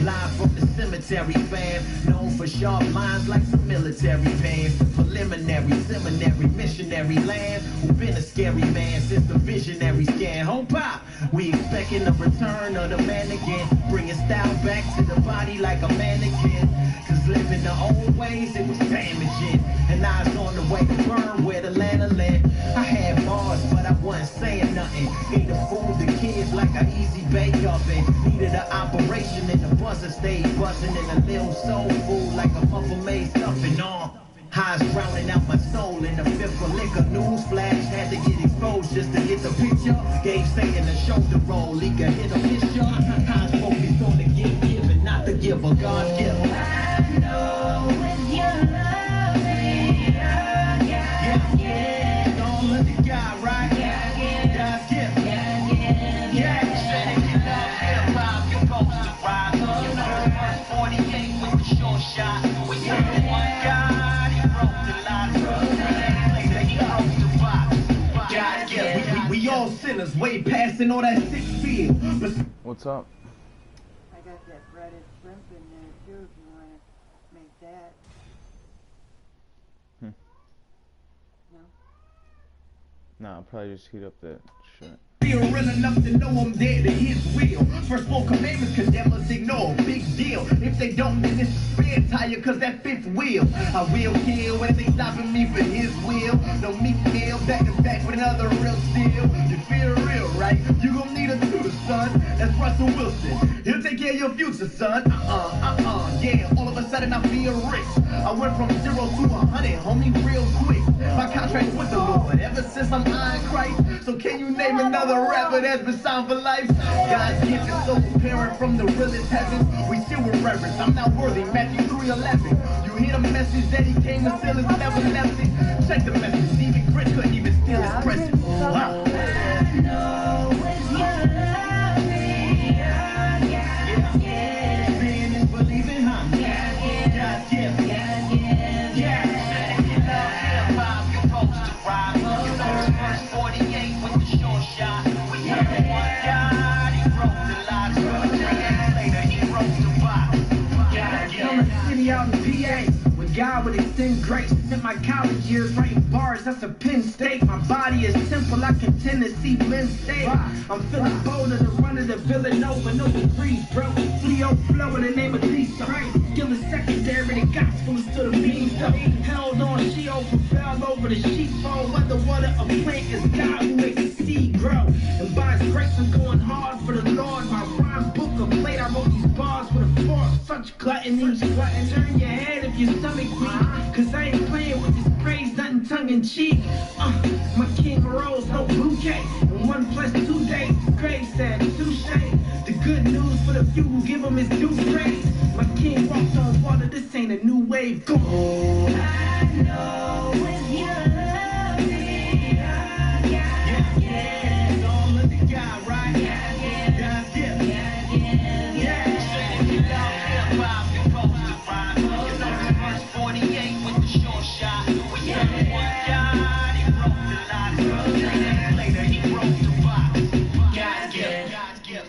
Live from the cemetery, fam. Known for sharp lines like some military fans. Preliminary, seminary, missionary land. Who been a scary man since the visionary scan. Home pop, we expecting the return of the man again. Bringing style back to the body like a mannequin. Cause living the old ways, it was damaging. And I was on the way to burn where the land of land. I had bars, but I wasn't saying nothing. Ate the food, the kids like an easy bake oven. Needed an operation and the buzzer stayed buzzing. And a little soul food like a muffin made stuffing on. Highs drowning out my soul in the fifth of liquor. News flash, had to get exposed just to get the picture. Gave Satan a shoulder roll, he could hit a picture. Highs focused on the gift given, not the giver, God's gift. I know with your love, it's all of the God, right? God's gift. Said if you love hip-hop, you're supposed to rise. You know, verse 48 with the short shot. We serve the one God, he broke the lot. Later, he broke the box. God's gift. We all sinners, way passing all that sick feel. What's up? I got that breaded shrimp in there too if you want to make that. No? Nah, I'll probably just heat up that shit. Feel real enough to know I'm there to his will. First 4 commandments condemn us, ignore. Big deal. If they don't, then it's a spare tire, cause that fifth wheel. I will kill when they stopping me for his will. No meat meal, back to back with another real steal. You feel real, right? You gon' need a tutor, son. That's Russell Wilson. He'll take care of your future, son. Yeah, all of a sudden I feel rich. I went from 0 to 100, homie, real quick. My contract's with the Lord ever since I'm eyeing Christ. So can you name another rapper that's been signed for life? God's gift is so apparent from the realest heavens. We still with reverence. I'm not worthy. Matthew 3:11. You hear the message that he came to steal his never left it. Check the message. Even Chris couldn't even steal his presence. Seeing and believing, huh? God's gift. Out in PA, when God would extend grace. Spent my college years writing bars, that's a Penn State. My body is simple, I contend to see men stay. I'm feeling bolder than running to Villanova, no degrees, bro. Leo flow in the name of Jesus Christ. Give a secondary, the gospel is to the beam. So held on, she overfell over the sheepfold. Whether water or plant is God who makes the seed grow. And by his grace, I'm going hard for the Lord. My rhyme book of plate, I wrote these bars with a fork. Such gluttony, turn your head if your stomach weak. Cause I ain't playing with this praise, nothing tongue in cheek. My king rose, no bouquet. And 1 + 2 days, Gray said, touche. The good news for the few who give him his due praise. My king walked on water, this ain't a new way. wave. Go. I know when you love me, yeah, it's all in the guy, right? God's gift. Yeah, straight it out, hip-hop, the culture rhyme. You know the verse 48 with the short shot. We serve one God, he broke the lot. 3 days later, he broke the box. God's gift. God's gift.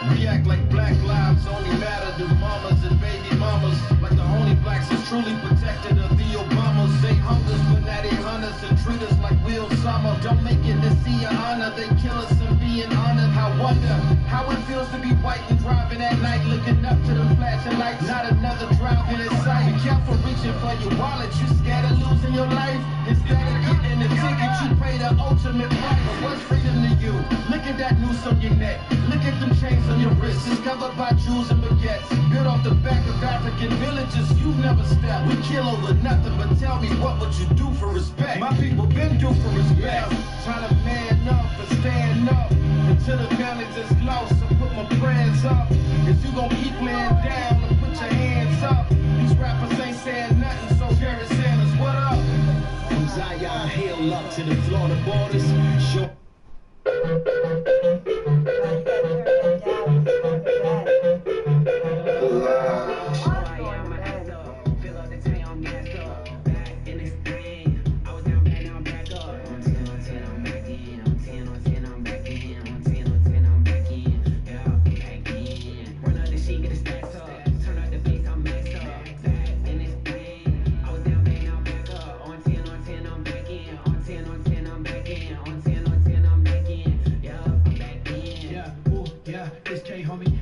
React like black lives only matter to mamas and baby mamas. Like the only blacks are truly protected of the Obamas. They hunters, fanatic hunters, and treat us like Will Summer. Don't make it to see your honor, they kill us and being honored. I wonder how it feels to be white and driving at night, looking up to the flashing lights. Not another driver in sight. Be careful reaching for your wallet, you scared of losing your life. Instead of getting the ticket, you pay the ultimate price. But what's freedom to you? Look at that noose on your neck. Look at them chains on your wrists. It's covered by jewels and baguettes. Built off the back of African villages you've never stepped. We kill over nothing, but tell me, what would you do for respect? My people been due for respect. Trying to man up and stand up until the balance is lost. So put my prayers up. If you gon' keep laying down and put your hands up. These rappers ain't saying nothing, so Jerry Sanders, what up? From Zion Hill up to the Florida borders. Sure.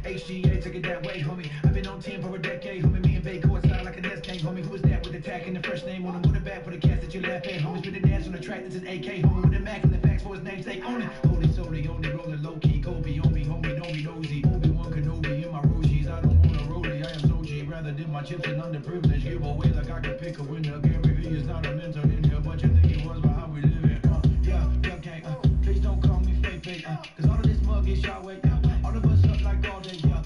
HGA, take it that way, homie. I've been on 10 for a decade, homie. Me and Bay courtside like a nest king, homie. Who is that with attacking the first name on him? With a back for the cast that you laugh at, homies. With the dance on the track, this is AK, homie. With the Mac and the facts for his namesake, on it. Holy solely, only rolling low key. Kobe, on me, homie, know me, nosy. Obi-Wan Kenobi in my Roshies. I don't want a rollie, I am so G. Rather than my chips and underprivileged. Give away like I can pick a winner. Gary V is not a mentor in here, but you think it was by how we live it. Yeah, gang, please don't call me fake, cause all of this mug is y'all way. All of us up like all day, yeah.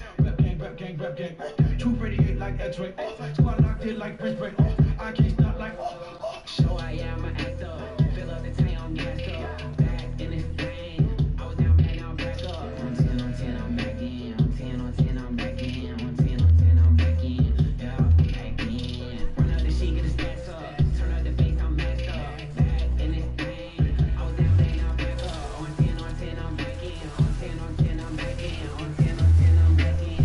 Rap gang, 238 like X-ray, squad locked in like French break, I can't stop like, so I am an actor, fill up the town, gassed up, back in this thing, I was down bad, now I'm back up, on 10 on 10, I'm back in, on 10 on 10, I'm back in, on 10 on 10, I'm back in, yeah, I'm back in, run up the sheet, get the stats up, turn up the bass, I'm maxed up, back in this thing, I was down bad, now I'm back up, on 10 on 10, I'm back in, on 10 on 10, I'm back in, on 10 on 10, I'm back in.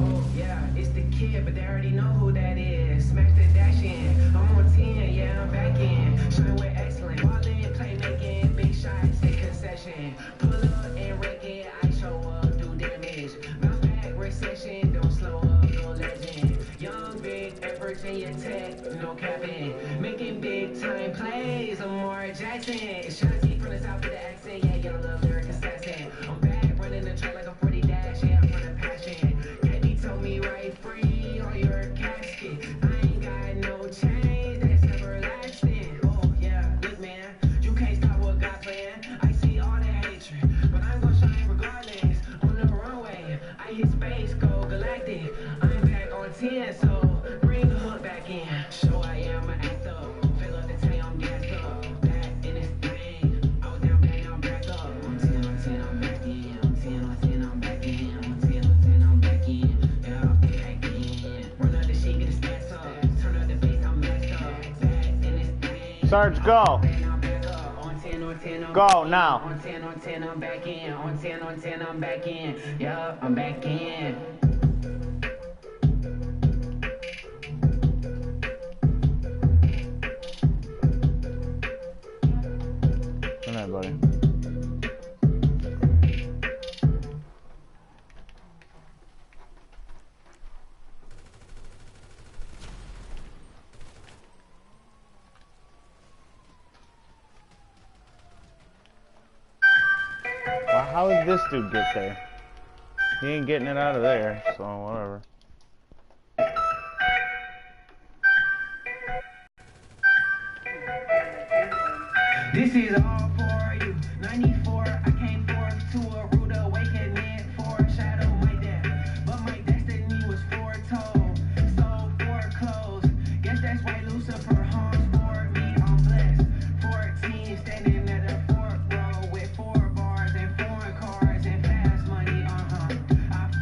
Oh yeah, it's the kid, but they already know who that is. Smash the dash in. I'm on 10, yeah, I'm back in. Shine with excellence. Ball in, play making, big shots, take concession. Pull up and wreck it, I show up, do damage. Bounce back, recession, don't slow up, no legend. Young, big efforts in your tech, no capping. Making big time plays, I'm Lamar Jackson. It's Shanti from the south with the accent, yeah, young little lyric assassin. I'm back, running the track like a 40 dash, yeah, I'm from the passion. Told me right free on your casket. I ain't got no change that's everlasting. Oh yeah, look man, you can't stop what God planned. I see all the hatred, but I'm gonna shine regardless. On the runway, I hit space, go galactic. I'm back on 10, so bring the hook back in. So I am an actor, fill up the tank, I'm gassed up. Back in this thing, I was down bad, now I'm back up. On 10 on 10, I'm back in. On 10 on 10, I'm back in. On 10 on 10, I'm back in. Sarge, go. Go now. 10, I'm back in. On 10, I'm back in. Yeah, I'm back in. Good night, buddy. Well, how did this dude get there? He ain't getting it out of there, so whatever. This is all for you. 94, I came forth to a rude awakening, foreshadow my death. But my destiny was foretold, so foreclosed. Guess that's why Lucifer haunts for me. I'm blessed. 14, standing at a fork road with 4 bars and foreign cars and fast money. I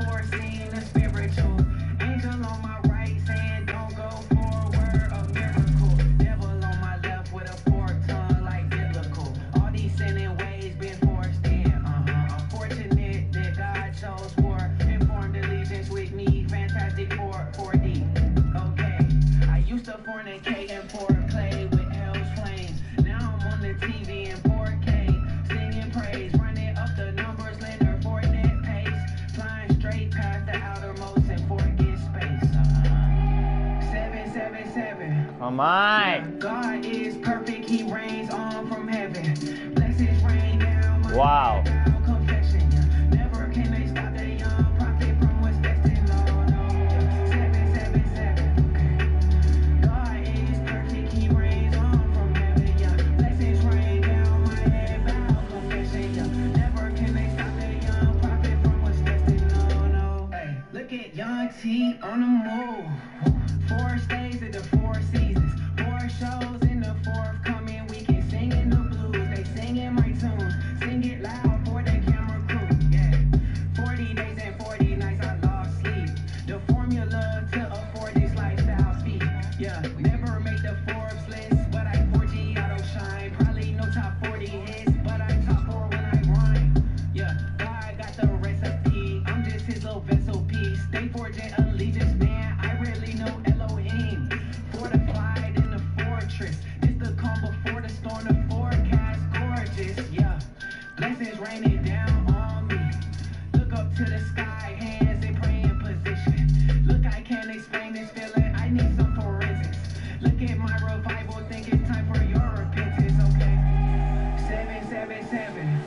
foreseen a spiritual angel on my right saying, don't go forward, a miracle. Devil on my left with a fork tongue like biblical. All these sinning ways been forced in. I'm fortunate that God chose war and formed allegiance with me. Fantastic 4D. Okay, I used to fornicate and foreplay with hell's flames. Now I'm on the TV in 4K, singing praise, running up the numbers, linear Fortnite pace, flying straight past the outermost and forget space. 777. Come on. God is perfect, he reigns on from heaven. Blessings rain down my Wow. confession. Never can they stop the young prophet from what's destined. No. 777. God is perfect, he reigns on from heaven. Blessings rain down my head, bow confession. Never can they stop the young prophet from what's destined. No. Hey, look at young T on the move. 4 stays at the 4 seasons, 4 shows in the forthcoming weekend. Singing the blues, they singing my tunes. Sing it loud for the camera crew. Yeah, 40 days and 40 nights I lost sleep. The formula to afford this lifestyle speed. Yeah, never make the Forbes list, but I 4G auto shine. Probably no top 40 hits, but I top 4 when I rhyme. Yeah, God got the recipe. I'm just his little vessel piece. They forging allegiance, man. I really know Elohim. Fortified in the fortress. This the calm before the storm. The forecast gorgeous. Yeah, blessings raining down on me. Look up to the sky, hands in praying position. Look, I can't explain this feeling. I need some forensics. Look at my revival, think it's time for your repentance. Okay, 777.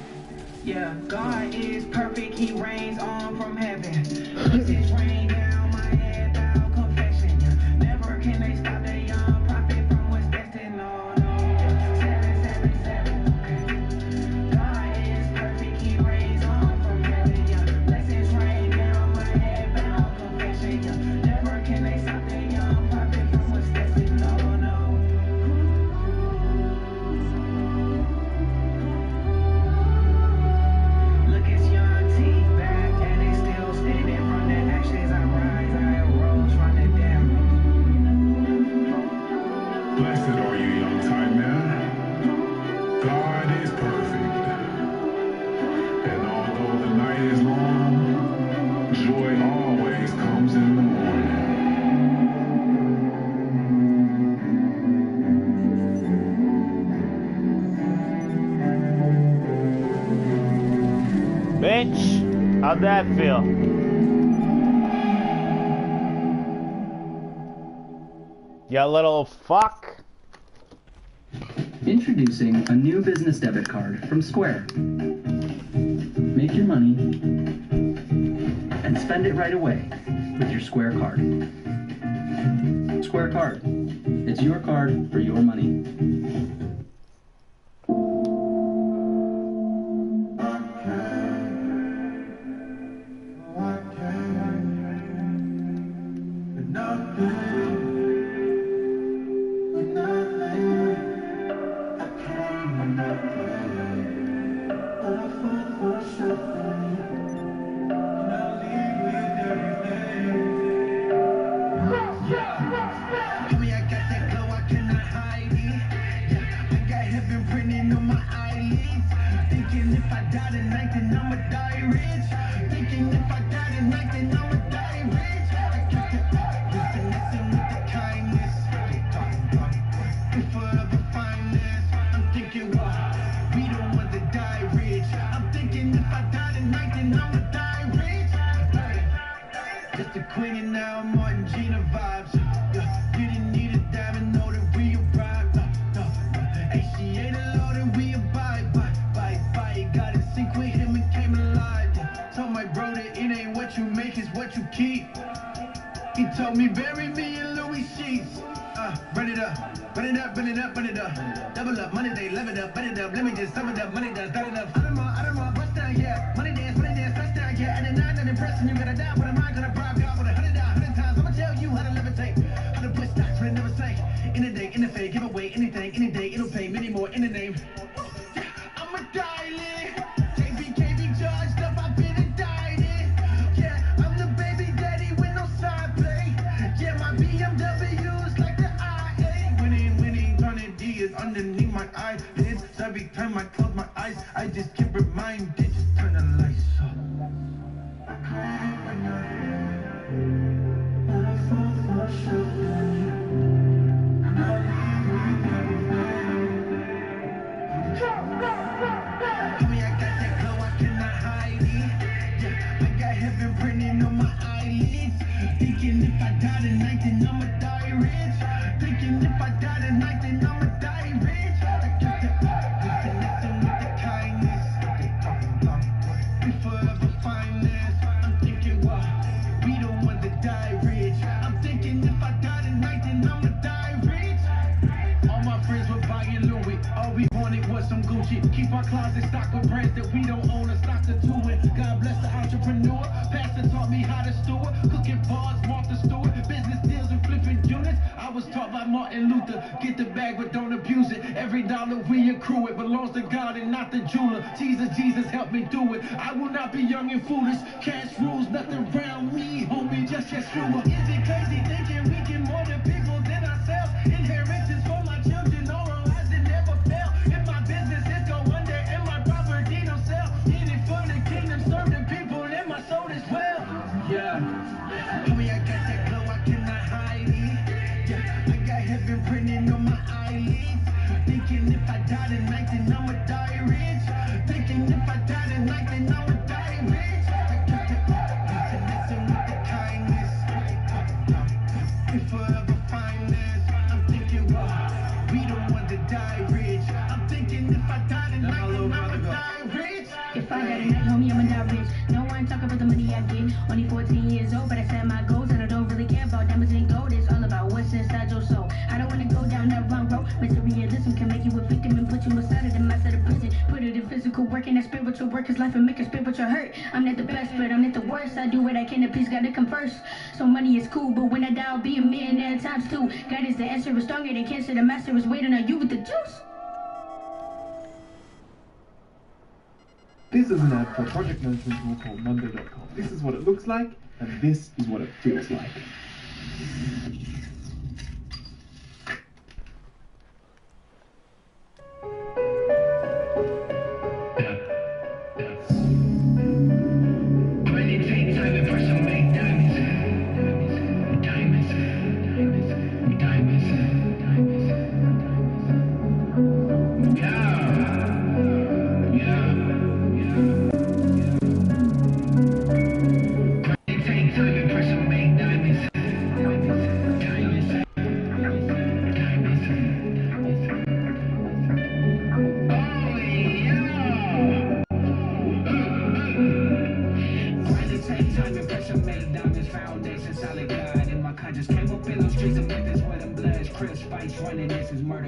Yeah, God is perfect, he reigns on from heaven. Blessings rain down my head, bow confession. Yeah, never can they stop the young prophet from what's destined. No. 777. Okay. God is perfect, he reigns on from heaven. Yeah, blessings rain down my head, bow confession. Yeah, never can they stop the young prophet from what's destined. No. Look, it's young T back and they still standing. From the ashes I rise, I arose from the dead. Blessed are you, young time man. God is perfect. And although the night is long, joy always comes in the morning. Bitch, how'd that feel? You little fuck. Introducing a new business debit card from Square. Make your money and spend it right away with your Square card. Square card. It's your card for your money. Thinking if I died Martin Gina vibes. Didn't need a diamond, know that we arrived. HCA the Lord and we abide by. Got in sync with him and came alive. Told my bro that it ain't what you make, it's what you keep. He told me bury me in Louis sheets. Run it up, run it up, run it up, run it up. Double up, money day, level it up, run it up. Let me just sum it up, money does that enough. I don't know, bust down, yeah. Money dance, touchdown, yeah. And then not impressing you, gotta die. What am I gonna bribe God with 100 times? I'ma tell you how to levitate, how to put stocks, but it never say. In the day, in the fade, give away anything, any day, it'll pay many more in the name. I'm a darling, KB charged up, I've been indicted. Yeah, I'm the baby daddy with no side play. Yeah, my BMW's like the IA. Winning, Tony D is underneath my eyelids. So every time I close my eyes, I just get reminded, just turn the lights off. Homie, I got that glow, I cannot hide it. Yeah, I got heaven printing on my eyelids. Thinking if I die tonight, then I'ma die rich. Thinking if I die tonight, then I'ma die rich. I got the finessing with the kindness. They talking about we forever finest. I'm thinking, well, we the ones that die rich. I'm thinking if I die tonight, then I'ma die rich. All my friends were buying Louis. All we wanted was some Gucci. Keep our closet stocked with brands that we don't own or stock the two in. God bless the entrepreneur. Pastor taught me how to steward. Cooking bars, Martha Stewart. Business deals and flipping units. I was taught by Martin Luther. Get the bag but don't abuse it. Every dollar we accrue it belongs to God and not the jeweler. Jesus, help me do it. I will not be young and foolish. Cash rules, nothing around me, homie. Just Yeshua. Is it crazy thinking we can more than people than ourselves? Inheritance for my children, all our lives that never fail. If my business is go under and my property don't sell, in it for the kingdom, serve the people and my soul as well. Yeah, homie, I got that glow, I cannot hide it. Yeah, I got heaven printing on my eyelids. Thinking if I die tonight, then I'ma die rich. Thinking if I die tonight, then I'ma die rich. I got that finessing with the kindness. We forever finest. I'm thinking, well, we the ones that die rich. I'm thinking if I die tonight, then I'ma die rich. If I die tonight, homie, I'ma die rich. No one talk about the money I get. Only 14 years old, but I set my goals and I don't really care about diamonds and gold. It's all about what's inside your soul. I don't wanna go down that wrong road. Materialism can make you a victim and put you inside of the mass of the prison. Put it in physical work and that spiritual work is life and make a spiritual hurt. I'm not the best, but I'm not the worst. I do what I can, the peace gotta come first. So money is cool, but when I die, I'll be a millionaire times two. God is the answer, is stronger than cancer. The master is waiting on you with the juice. This is an ad for a project management tool called Monday.com. This is what it looks like, and this is what it feels like.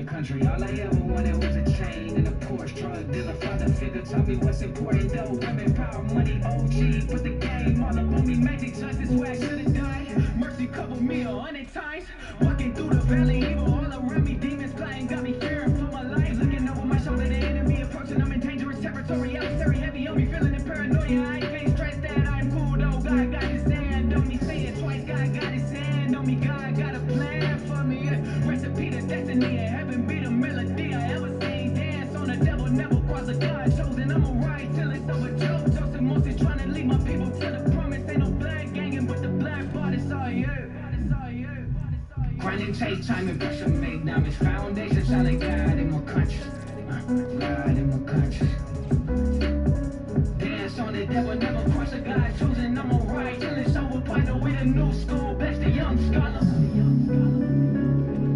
Country. All I ever wanted was a chain and a Porsche drug dealer. Father figure taught me what's important though. Women, power, money, OG. Put the game all up on me. Magic touch this way I should've died. Mercy covered me 100 times. Walking through the valley, evil all around me. Demons flying, got me fearing for my life. Looking over my shoulder, the enemy approaching. I'm in dangerous territory. I'm very heavy on me, feeling the paranoia. I can't stress that I'm cool though. God got his hand on me. Say it twice. God got his hand on me. God got a plan for me. Recipe to destiny. Heaven be the melody I ever sing. Dance on the devil, never cross a God chosen. I'ma ride till it's over. Joseph Moses trying to lead my people to the promise. Ain't no black ganging, but the black part is all you. Grinding, chase, time, and pressure made diamonds. Foundation, solid God in my country. God in my country. Dance on the devil, never cross a God chosen. I'ma ride till it's over. Partner with a new school, best the young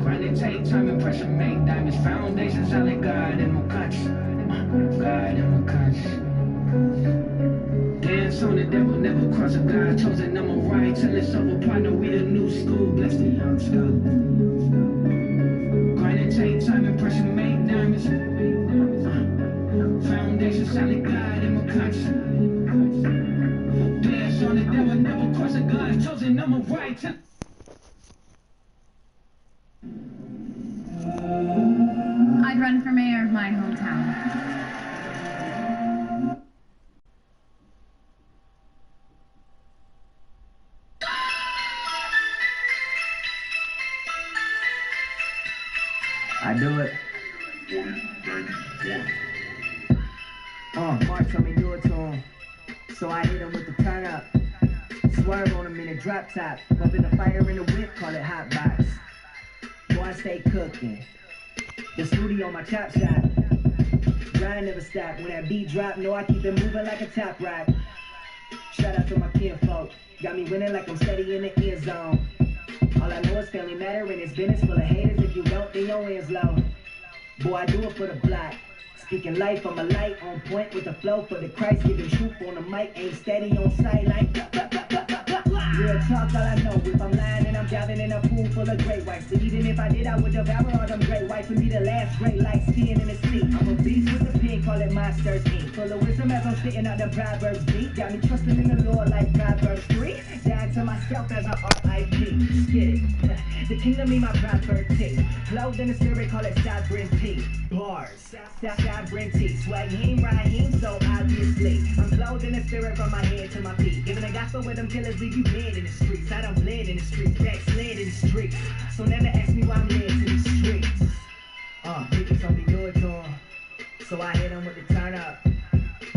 Grinding, take time and pressure, make diamonds. Foundations, solid God in my cuts. God in my cuts. Dance on the devil, never cross a God. Chosen, I'm a right till it's over. Partner, we the new school. Bless the young school. Grinding, take time and pressure, make diamonds. Foundation, solid God in my cuts. Dance on the devil, never cross a God. Chosen, I'm a right till. I'd run for mayor of my hometown. I do it. Mark told me do it to him. So I hit him with the turn up. Swerve on him in a drop top. Bump in the fire in the whip, call it hot box. Boy, I stay cooking. The studio, my chop shop. Grind never stop. When that beat drop, know I keep it moving like a top rock. Shout out to my kinfolk. Got me winning like I'm steady in the end zone. All I know is family matter and it's business full of haters. If you don't, then your wins low. Boy, I do it for the block. Speaking life, I'm a light on point with the flow for the Christ. Giving truth on the mic, ain't steady on sight like real talk, all I know. If I'm lying and I'm driving in a pool full of great whites. But even if I did, I would devour all them great whites. For me, the last great light skin in the sea. I'm a beast with the pen, call it monsters ink. Full of wisdom as I'm spitting out the Proverbs beat. Got me trusting in the Lord like Proverbs 3. Died to myself as a R.I.P. Skid it. The kingdom be my property. Clothed in the spirit, call it sovereignty. Bars, sovereignty. Swag him, Raheem, so obviously. I'm clothed in the spirit from my head to my feet. Giving the gospel where them killers leave you dead in the streets. I done bled in the streets, backslid in the streets. So never ask me why I'm led to the streets. Niggas told me do it to him. So I hit him with the turn up.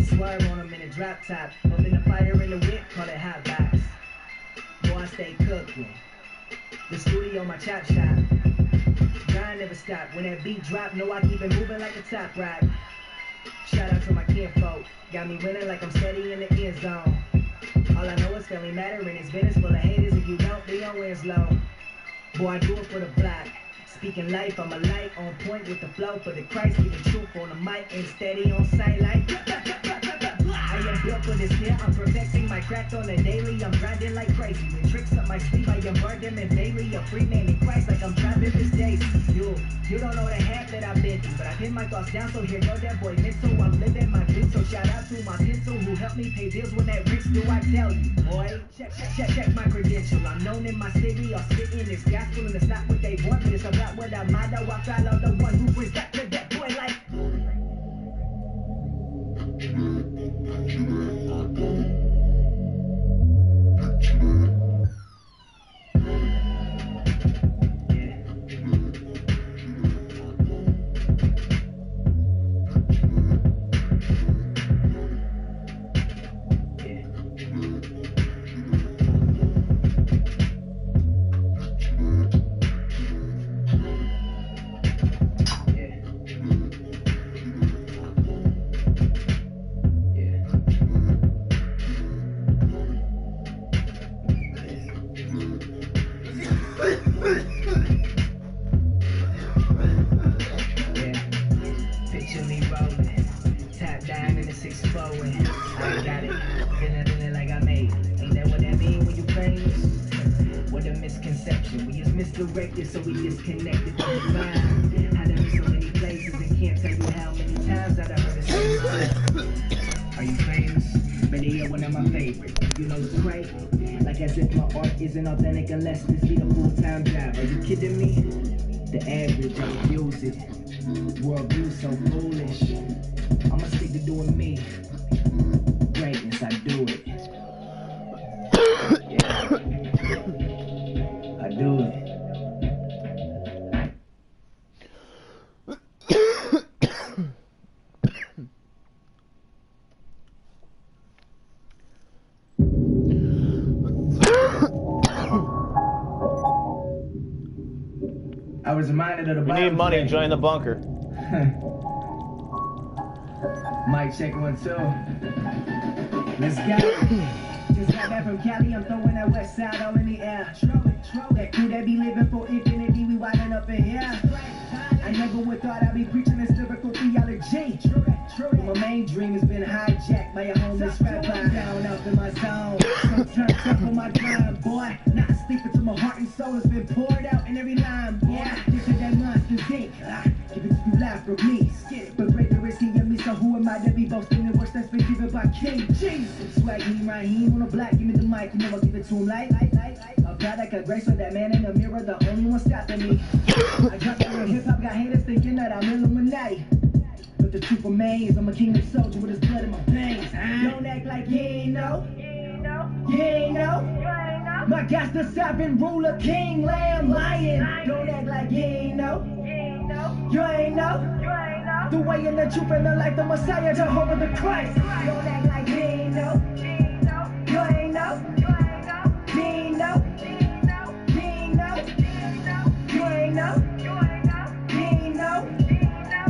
Swerve on him in a drop top. Up in the fire in the whip, call it hot box. Boy, I stay cooking. The studio, my chop shop. Grind never stop. When that beat drop, know I keep it moving like a top rock. Shout out to my kinfolk. Got me winning like I'm steady in the end zone. All I know is family matter and it's business full of haters. If you don't, then your wins low. Boy, I do it for the block. Speaking life, I'm a light on point with the flow for the Christ. Giving truth on the mic, ain't steady on sight like I am built for this here. I'm perfecting my craft on the daily. I'm grinding like crazy. With tricks up my sleeve, I am them and daily. A free man in Christ like I'm driving this days. You don't know the half that I've been through. But I pin my thoughts down, so here go that boy mental. I'm living my dream, so shout out to my pencil who helped me pay bills when that rich do I tell you. Boy, check my credential. I'm known in my city, or spitting this gospel. And it's not what they want, but it's about what I motto. I follow the one who brings back to that boy like misdirected, so we disconnected from the mind. I've been so many places and can't tell you how many times that I heard the same line. Are you famous? Better yet, one of my favorites. You know the crazy, like as if my art isn't authentic unless this be a full-time job. Are you kidding me? The average, I refuse it. Worldview so foolish. I'ma stick to doing me. Greatness, I do it. Yeah. I do it. I was reminded of the We need money, today. Join the bunker. Mic check 1 2. Let's go. Just got back from Cali, I'm throwing that west side all in the air. That crew that be living for infinity, we wildin' up in here. I never would thought I'd be preaching this lyrical theology. My main dream has been hijacked by a homeless rapper. Down up in my zone, so turned up on my grind, boy. Not sleeping till my heart and soul has been poured out in every line, boy. This is that monster's ink. Give it to you live from me. But greater is he in me, so who am I to be boasting the words that's been given by King Jesus? Swag me, Raheem on the block, give me the mic, you know I'll give it to him like. A product of grace with that man in the mirror, the only one stopping me. I dropped that real hip-hop, got haters thinking that I'm Illuminati. But the truth remains, I'm a kingdom soldier with his blood in my veins. Don't act like you ain't know. You ain't know. My God's the sovereign ruler, king, lamb, lion. Don't act like you ain't know. You ain't know. The way and the truth and the life, the Messiah, Jehovah the Christ. Don't act like you ain't know. You ain't know. You ain't know. You ain't know. You ain't know. You ain't know.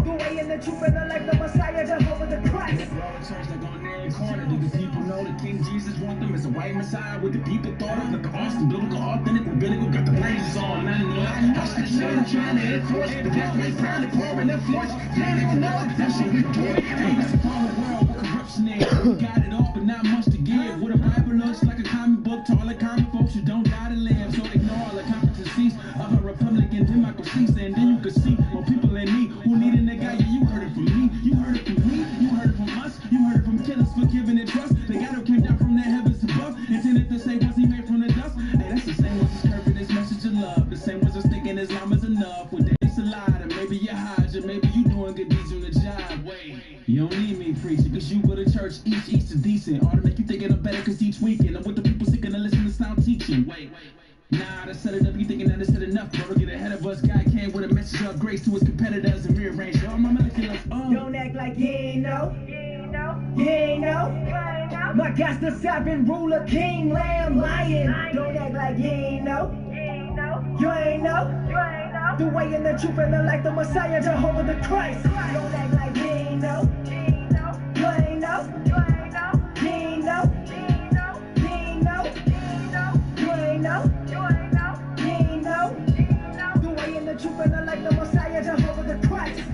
The way and the truth and the life, the Messiah, Jehovah the Christ. Church like on every corner. Do the people know that King Jesus want them as a white Messiah? What the people thought of, like the awesome, biblical, authentic, rabbinical, got the blazes on. I still trying to enforce the black race, proudly pouring their force. They don't know it, that's what we do. Hey, it's a fallen world with corruption in. We got it all, but not much to give. What a Bible looks like a comic book to all the common folks who don't die to live. So ignore all the competencies of a republican democracy, and then you can see more people in me who need a nigga. Yeah, you heard it from me, you heard it from me, you heard it from us, you heard it from killers for giving it trust. The God who came down from the heavens above, intended to say was he made from the dust. Hey, that's the same ones that's curving this message of love, the same ones that's thinking Islam is enough. When it's a lie, and maybe you're Hajj, maybe you doing good deeds on the job. Wait, you don't need me preaching, cause you go to church each Easter decent. Ought to make you thinking I'm better, cause each weekend I'm with the people seeking to listen to sound teaching. Wait. Nah, to set it up, you thinking that it's said enough, bro. Don't get ahead of us. God came with a message of grace to his competitors and rearranged all my molecules. Don't act like you ain't know. You ain't know. My God's the sovereign ruler, king, lamb, lion. Don't act like you ain't know. You ain't know. The way and the truth and the life, the Messiah, Jehovah the Christ. Don't act like you ain't know. You ain't know. You ain't know. You ain't know. You ain't know. You ain't know. The way and the truth and the life, the Messiah, Jehovah the Christ.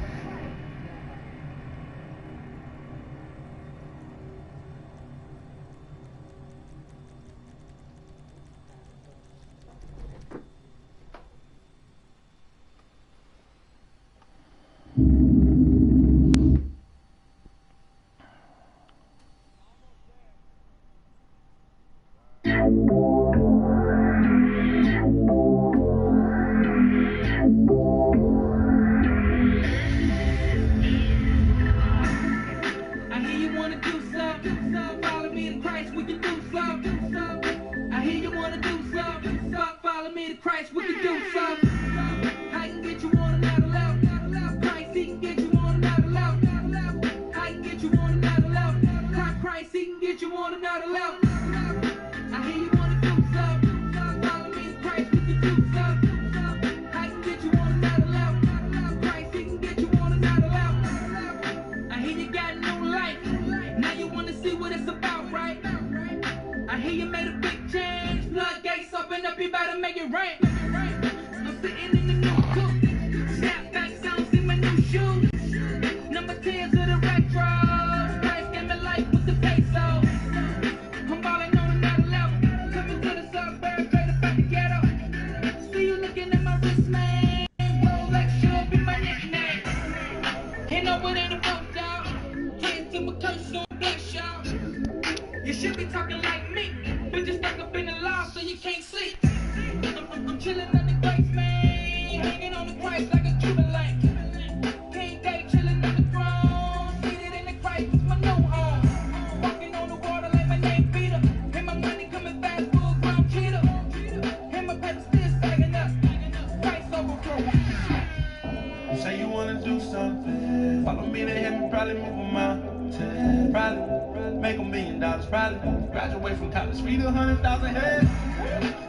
Graduate from college, feed 100,000 heads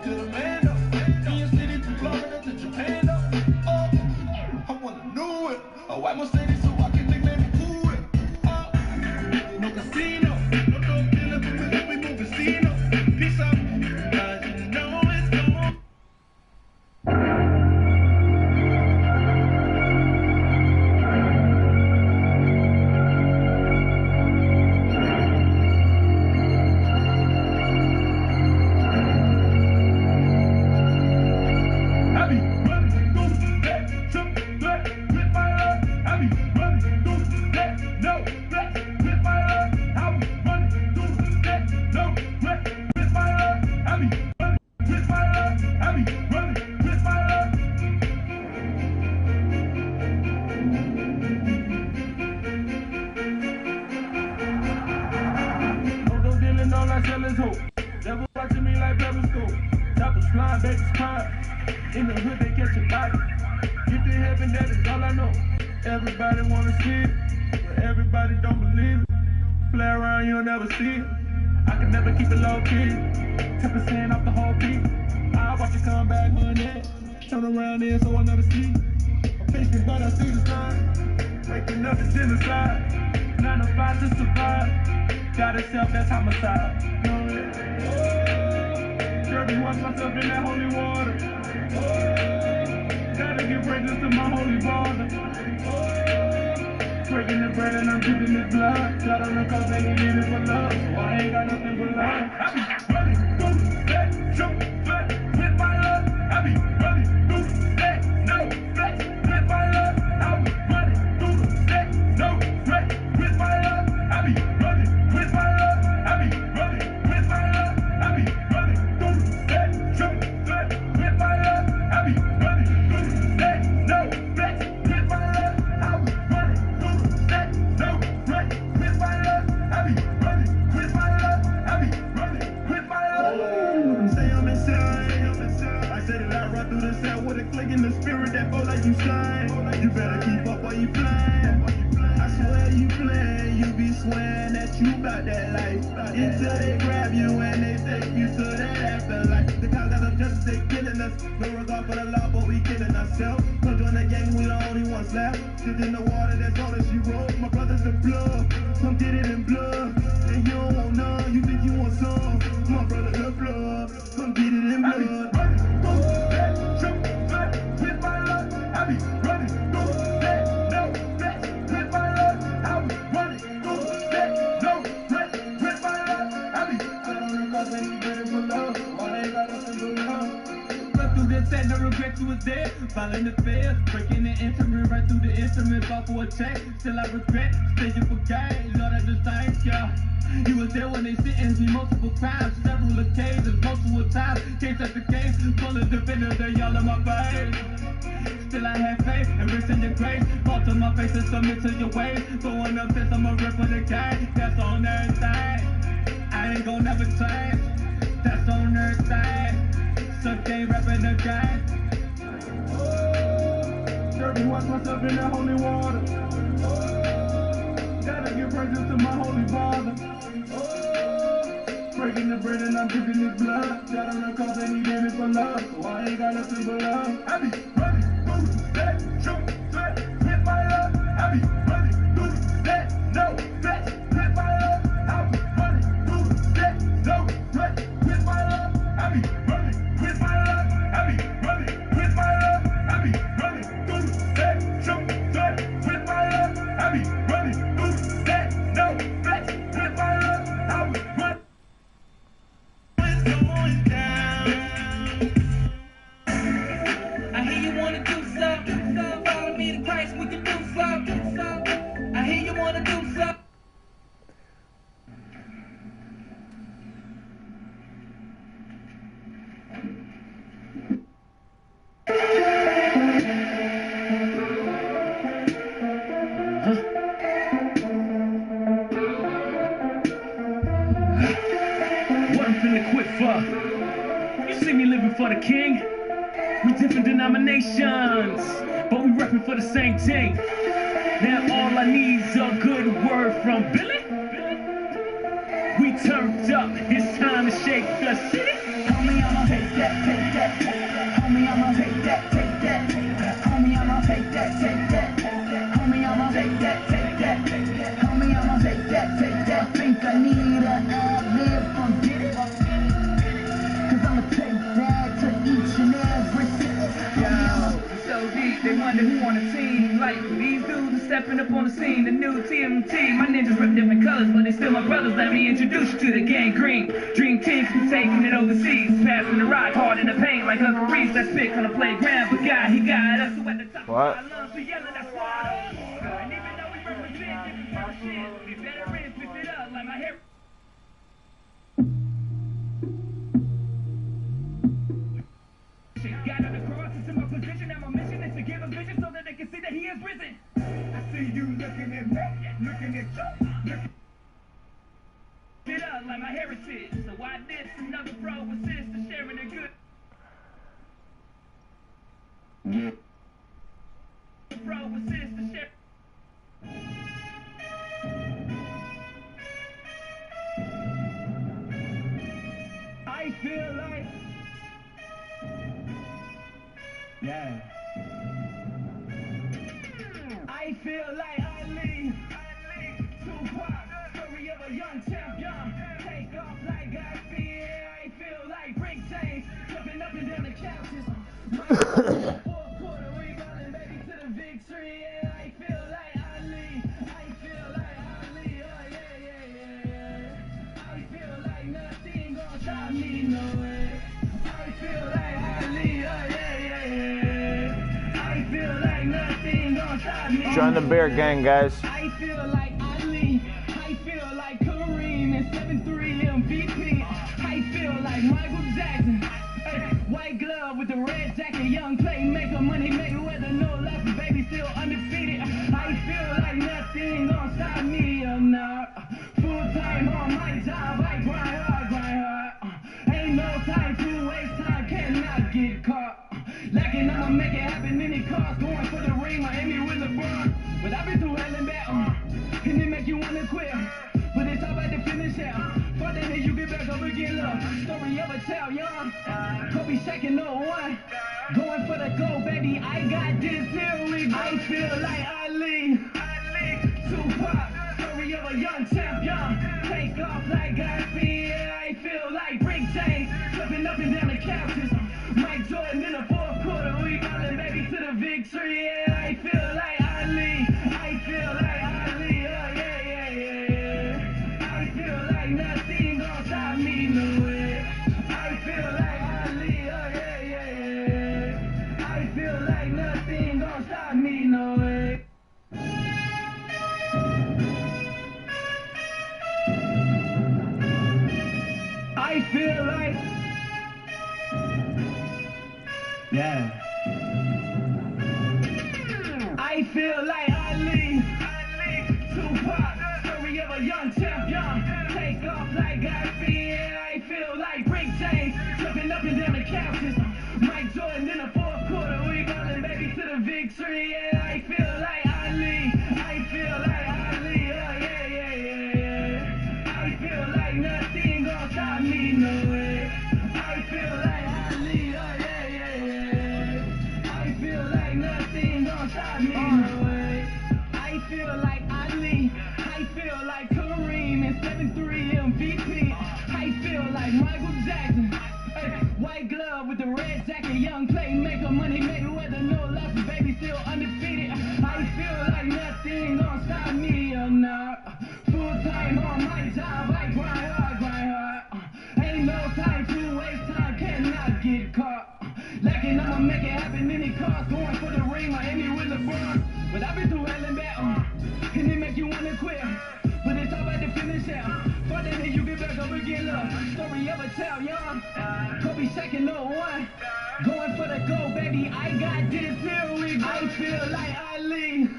to the man up. New York City to Florida to Japan up. Oh, I wanna do it. A white Mercedes so I can think maybe cool it. No casino, no dope dealer, but we move casino. is hope. Devil watching me like periscope. Choppers flying, babies crying. In the hood, they catch a body. Get to heaven, that is all I know. Everybody wanna see it, but everybody don't believe it. Play around, you'll never see it. I can never keep it low key. 10% off the whole beat. I'll watch it come back Monday. Turn around there so I never see. I'm patient, but I see the sign. Waking up is genocide. 9 to 5 to survive. Got itself, that's homicide. Dirty, wash myself in that holy water. Gotta give praises to my holy father. Breaking the bread and I'm dripping this blood. God on the cross and he did it for love. So I ain't got nothing but love. I be running through that, show flat with my love. I be running through that, no flex with my love. I be running through that, no flex with my love. I be running with my love. I be running with my love. I be running through that, show flat with my love. I be running through that, no flex with my love. I be running through that, no flex with my love. I be running with my love. I be running with my love. Say I'm inside. I said it out right through the sound with a click in the spirit that flow like you shine. You better keep up while you flying. I swear you play, you be swearing that you got that life. Until they grab you and they take you to that afterlife. The cops got of justice, they killing us. No regard for the law, but we killing ourselves. Come join the gang, we the only ones left. Sit in the water, that's all that she wrote. My brother's the blood, come get it in blood. And you don't want none, you think you want some. My brother the blood, come get it in blood. With my love, I be running through that, no flex with my love. I be running through that, no flex with my love. I be running on the cross and he did it for love. Why they got nothing but love? Run through this and no regret you was there. Following the fears, breaking the instrument, right through the instrument, fall for a check. Still I regret, station for guys, Lord I just thank ya. You was there when they sentenced me multiple times, several occasions, multiple times. Case after case, full of defenders, they all in my face. Still I have faith and risk in your grace. Fall to my face and submit to your ways. Going up since I'm a rip for the game. That's on everything. I ain't gon' never change. That's on everything. So they rapping the game. Dirty, wash myself in that holy water. Gotta give praises to my holy father. Breaking the bread and I'm dripping his blood. God on the cross and he did it for love. So I ain't got nothing but love. I be running through that, show flat with my love. I be running through that, no flex with my love. I be running through that, no flex with my love. I be running with my love. I be running with my love. I be running through that, show flat with my love. I be running through that, no flex with my love. I be running. You see me living for the king. We different denominations, but we repping for the same thing. Now all I need's a good word from Billy. We turned up, it's time to shake the city. Homie, I'ma take that, take that. Homie, I'ma take that, take that. Homie, I'ma take that, take that. Homie, I'ma take that, take that. Homie, I'ma take that, take that. Think I need a ad-lib from Diddy. I'ma take that to each and every city. Yo, so deep, they wonder who on the team. Like, these dudes are stepping up on the scene. The new TMT, my ninjas rep different colors, but they still my brothers. Let me introduce you to the gang green. Dream teams from taking it overseas. Passing the rock hard in the paint like Uncle Reese. That spit on the playground, but God, he got us. So at the top what? of my lungs, we yelling, that's squad. And even though we represent different type of shit, we better in, pick it up like my hair. Got on the cross, it's in my position, and my mission is to give a vision so that they can see that he is risen. I see you looking at me, looking at you, looking it up like my heritage. So why Another bro with sister sharing a good. Bro with sister sharing. I feel like, yeah. I feel like Ali, Tupac, story of a young champion. Take off like Gatsby, yeah. I feel like Rick James, jumping up and down the couches. Fourth quarter rebounding, baby, to the victory, yeah. I feel like Ali, I feel like Ali, oh yeah, yeah, yeah, yeah. I feel like nothing gonna stop me, no way. I feel like Ali, oh yeah, yeah, yeah. I feel like nothing gonna stop me. Join the beer gang, guys. I feel like Ali, I feel like Kareem and 7-3 MVP. I feel like Michael Jackson. White glove with the red jacket, young playmaker, money Mayweather, no left, baby still undefeated. I feel like nothing gonna stop me, no. Full time on my job, I grind hard, grind hard. Ain't no time to waste time, cannot get caught. Lacking, I'ma make it happen, any cause, going for the ring, Miami with LeBron. But I've been through hell and back, and it make you wanna quit. But it's all about the finish here. For that day you get back up again, look. Story of a child, young. Kobe second, no one. Going for the goal, baby. I got this here. I feel like Ali. Tupac, story of a young champion. Take off like Gatsby, yeah. I feel like Rick James, flipping up and down the couches. Mike Jordan in the fourth quarter, rebounding, baby, to the victory, yeah. I feel like Ali. I feel like Ali, oh yeah, yeah, yeah, yeah. I feel like nothing gonna stop me, no way. I feel like Ali, oh yeah, yeah, yeah. I feel like nothing gonna stop me, no way. I feel like, yeah. I feel like Ali, Tupac, story of a young champion. Take off like Gatsby, yeah. I feel like Rick James, jumping up and down the couches. Mike Jordan in the fourth quarter, rebounding, baby, to the victory, yeah. I feel like Ali, I feel like Ali, oh yeah, yeah, yeah, yeah. I feel like nothing gonna stop me, no way. I feel like Ali, oh yeah, yeah, yeah. I feel like nothing gonna stop me, no way. I feel like Ali, I feel like Kareem and 7-3 MVP. I feel like Michael Jackson. White glove with the red jacket, young playmaker, money Mayweather, no left, baby still undefeated. I feel like nothing gonna stop me, no. Full time on my job, I grind hard, grind hard. Ain't no time to waste time, cannot get caught. Lacking, I'ma make it happen, any cause, going for the ring, Miami with LeBron. But I've been through hell and back, and it make you wanna quit. But it's all about the finish here. For that day you get back up again, look. Story of a child, young. Kobe second, no one. Going for the goal, baby. I got this here. I feel like Ali.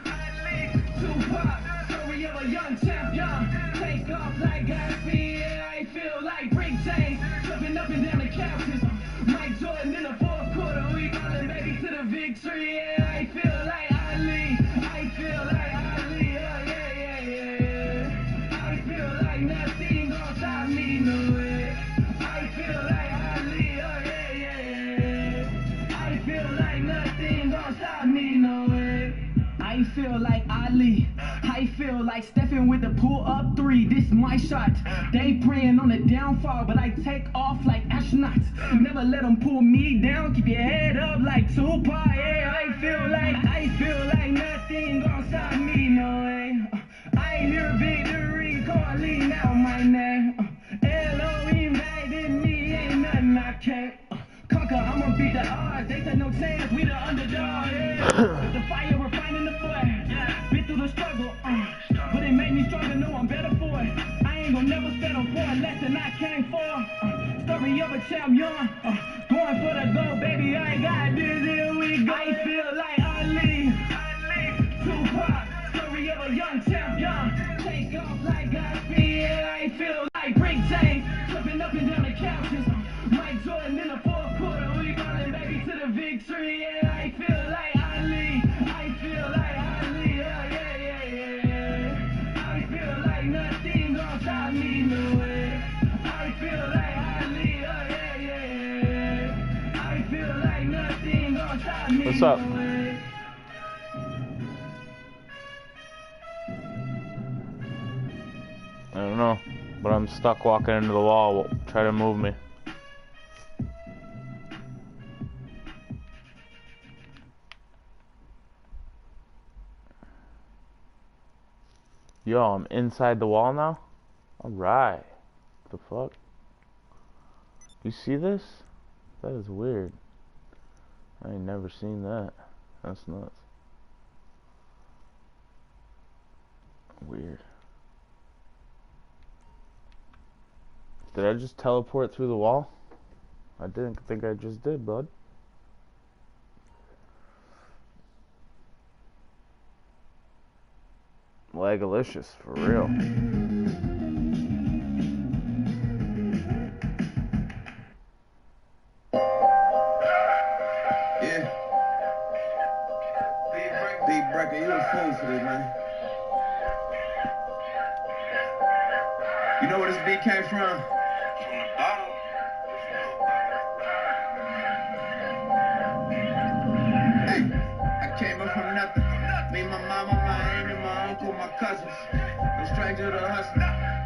Tupac, story of a young champion. Take off like Gatsby, yeah. I feel like Rick James, jumping up and down the couches. Mike Jordan in the fourth quarter, rebounding, baby, to the victory, yeah. I feel like Ali. I feel like Ali, oh yeah, yeah, yeah, yeah. I feel like nothing gonna stop me, no way. I feel like Ali, oh yeah, yeah, yeah. I feel like nothing gonna stop me, no way. I feel like Ali. I feel like Stephen with the pull-up three. This my shot. They praying on the downfall, but I take off like astronauts. Never let them pull me down. Keep your head up like Tupac. Yeah, I feel like nothing gonna stop me, no way. I hear victory calling out my name. Elohim guided me, ain't nothing I can't conquer. I'ma beat the odds. They said no chance, we the underdog. Yeah. The fire refining the flame. Been through the struggle, but it made me stronger. Know I'm better for it. I ain't gonna never settle for a less than I came for. Story of a champion, going for the goal, baby. I got this. Here we go. I feel like Ali, Tupac, story of a young champion. Take off like Gatsby, yeah. I feel like Rick James, flipping up and down the couches. tree, yeah, I feel like Ali. I feel like Ali, yeah, yeah, yeah, yeah. I feel like nothing gon' stop me, no way. I feel like Ali, yeah, yeah, yeah. I feel like nothing gon' stop me, What's up? no way. I don't know, but I'm stuck walking into the wall. Try to move me. Yo, I'm inside the wall now? Alright. The fuck? You see this? That is weird. I ain't never seen that. That's nuts. Weird. Did I just teleport through the wall? I didn't think I just did, bud. Legalicious, for real. Yeah. Big breaker, you a fool for this, man. You know where this beat came from? From the bottom. Hey, I came up from nothing. Me, my mama, my aunt, and my uncle, my cousins. No stranger to hustle.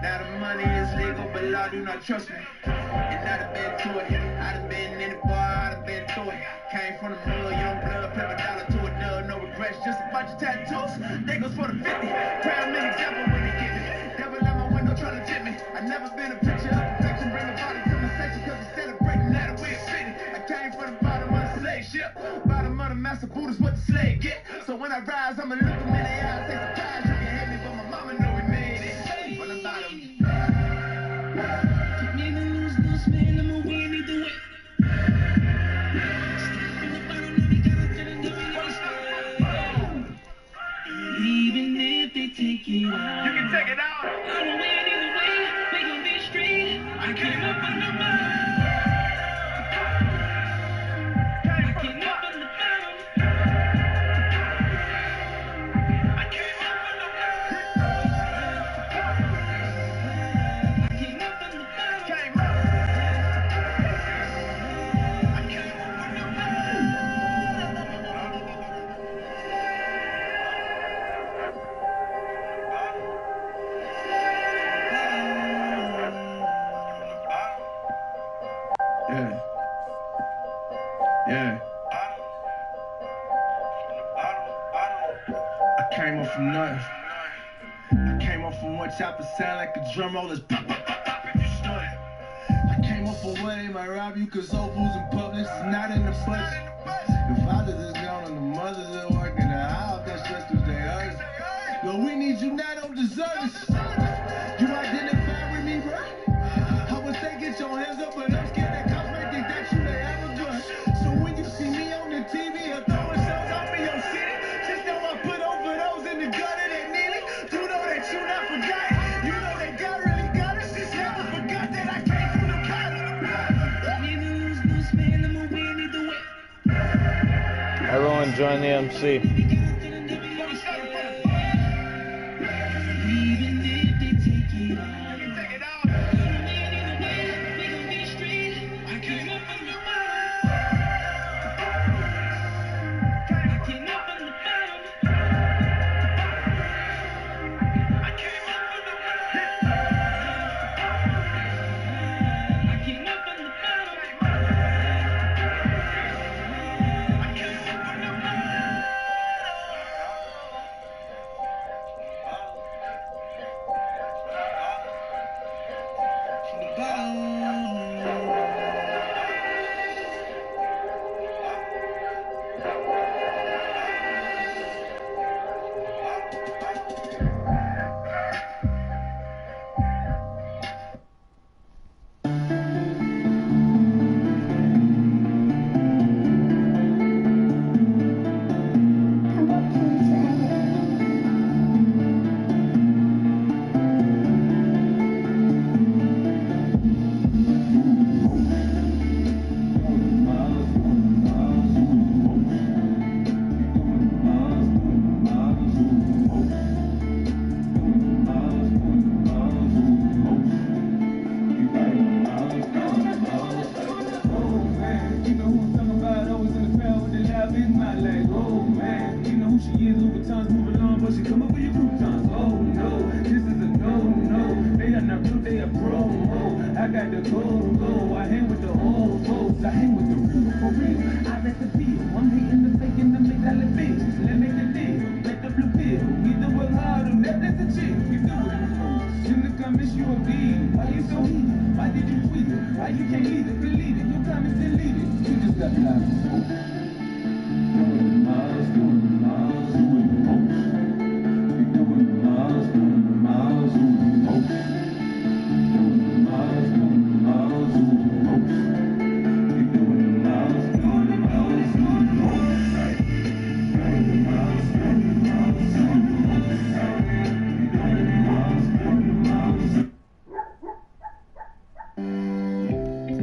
Now the money is legal, but law do not trust me. And I done been to it. I done been in the bar, I done been through it. Came from the mud, young blood, flip $1 to a dub, no regrets, just a bunch of tattoos. They goes for the 50. Prime an example when they get me. Devil out my window trying to tip me. I never been a picture of perfection, bring a body conversation, cause it's celebrating that we are fitting. I came from the bottom of the slave ship. Bottom of the master boot is what the slave get. So when I rise, I'ma look them in the eyes, say surprise, you can hit me, but my mama know we made it. From the bottom. Never lose, no man, I'ma win either way. Even if they take it out, you can take it out. I'ma win either way. We gon' be straight. I came up from the bottom. I came up from the bottom. I came up from the bottom. I came up from the bottom. Came up. I came up from the Yeah. Yeah. I came up from nothing. I came up from one chopper sound like a drum roll is pop, pop, pop, pop if you stun. I came up from where they might rob you cause Soul Foods and Publix is not in the budget. The fathers is gone and the mothers are working the house, that's just cause they hurt. Yo, we need you now, don't desert us. You identify with me, bro? I would say get your hands up, but I'm scared that cops may think that you may have a gun. So when you see me on the TV or throwing shows off in your city, just know I put over those in the gutter that need it. You know that you not forgot. You know that God really got us. Just never forgot that I came from the bottom. never lose, no man, I'ma win either way. Everyone join the MC. Even if they take it out, you take it out. I'ma win either way. We gon' be straight. I came up from the bottom. I came up from the bottom. I came up from the bottom. I came up from the bottom. I came up from the bottom. right, you can't leave it, believe it. Your time is deleted. You just got to have hope. Doing miles, doing miles, doing most. You're doing miles, doing miles, doing most. Doing miles, doing miles, doing most. You're doing miles, doing miles, doing most. Doing miles, doing miles, doing most. You're doing miles, doing miles.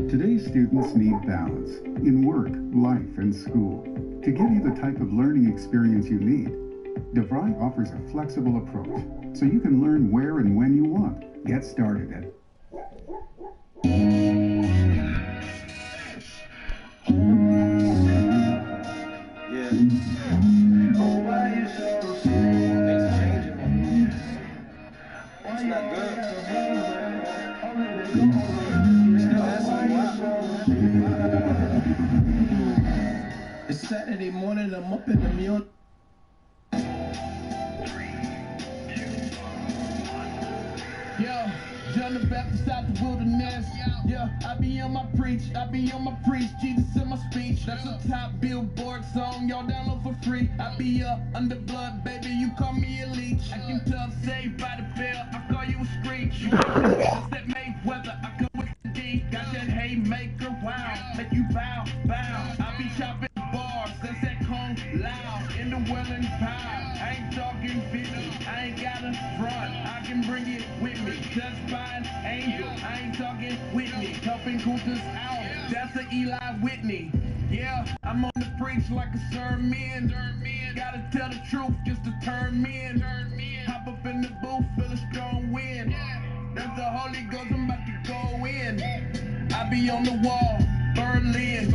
Today's students need balance in work, life, and school. To give you the type of learning experience you need, DeVry offers a flexible approach so you can learn where and when you want. Get started at It's Saturday morning, I'm up in the mule. Yo, John the Baptist out the wilderness. Yeah, I be on my preach, Jesus in my speech. That's a top billboard song, y'all download for free. I be under blood, baby, you call me a leech. I can tough, saved by the bell, I call you a screech. You just that Mayweather, I come with the D. Got that haymaker, wow, make you bow. I be chopping bars, that's that Kong loud, in the welling power. I ain't talking fitness, I ain't got a front, I can bring it with me. Touched by an angel, I ain't talking Whitney. Helping Cooters out, that's a Eli Whitney. Yeah, I'm on the preach like a sermon. Gotta tell the truth just to turn me in. Hop up in the booth, feel a strong wind. That's the Holy Ghost, I'm about to go in. I be on the wall, Berlin,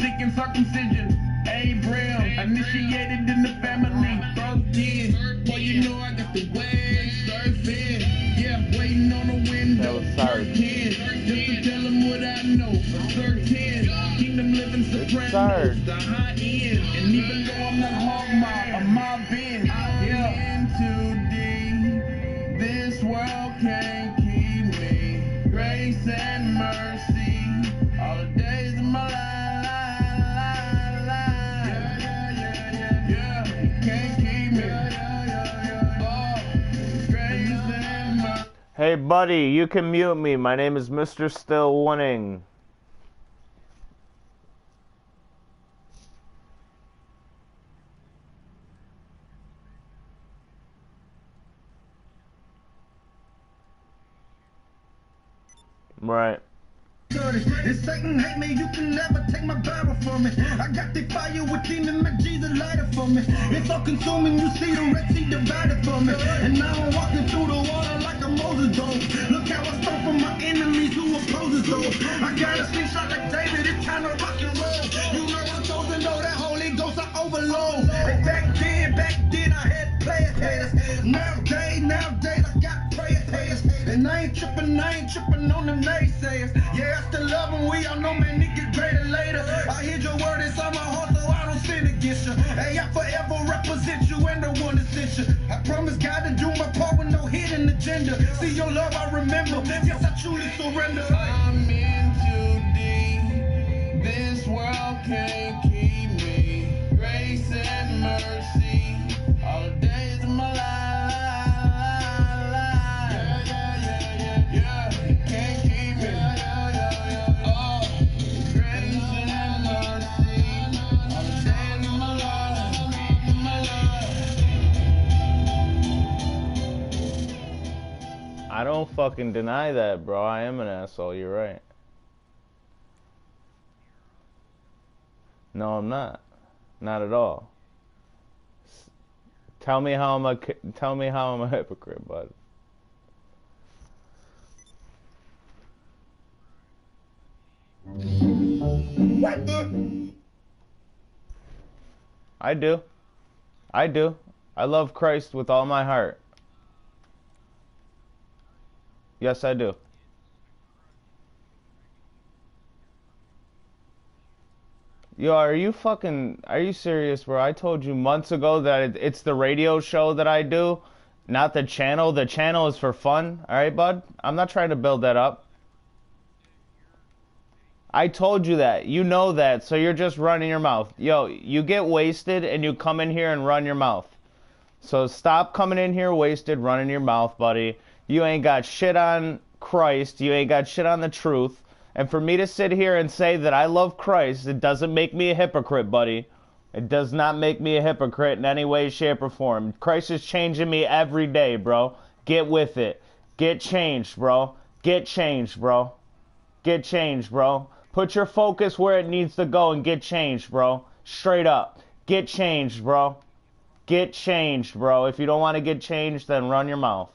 seeking circumcision. Abram, initiated in the family, birthed in. Boy, you know I got the waves surfing. Yeah, waiting on the window, working. Just to tell them what I know for certain. Kingdom living sopranos, the high end. And even though I'm not hog mob, I'm mobbing. Yeah, in too deep, this world can't keep me. Grace and mercy, all the days of my life. Hey buddy, you can mute me. My name is mr-stillwinning. Right. If Satan hate me, you can never take my Bible from me. I got the fire within me, make Jesus light it for me. It's all consuming, you see the Red Sea divided for me. And now I'm walking through the water like a Moses dove. Look how I stole from my enemies who opposes those. I got a slingshot like David, it's time to rock and roll. You know I'm chosen, though that Holy Ghost I overload. And back then I had player haters. Nowadays I got prayer haters. And I ain't tripping on the naysayers. Yeah, I still love them, we all know, man, it get greater later. I hear your word inside my heart, so I don't sin against you. Hey, I forever represent you and the one that sent you. I promise God to do my part with no hidden agenda. See your love, I remember. Yes, I truly surrender. I'm in too deep. This world can't keep me. Grace and mercy, all the days of my life. I don't fucking deny that, bro. I am an asshole. You're right. No, I'm not. Not at all. Tell me how I'm a hypocrite, bud. I do. I love Christ with all my heart. Yes, I do. Yo, are you serious, bro? I told you months ago that it's the radio show that I do, not the channel. The channel is for fun, alright, bud? I'm not trying to build that up. I told you that. You know that, so you're just running your mouth. Yo, you get wasted and you come in here and run your mouth. So stop coming in here wasted, running your mouth, buddy. You ain't got shit on Christ. You ain't got shit on the truth. And for me to sit here and say that I love Christ, it doesn't make me a hypocrite, buddy. It does not make me a hypocrite in any way, shape, or form. Christ is changing me every day, bro. Get with it. Get changed, bro. Get changed, bro. Get changed, bro. Put your focus where it needs to go and get changed, bro. Straight up. Get changed, bro. Get changed, bro. If you don't want to get changed, then run your mouth.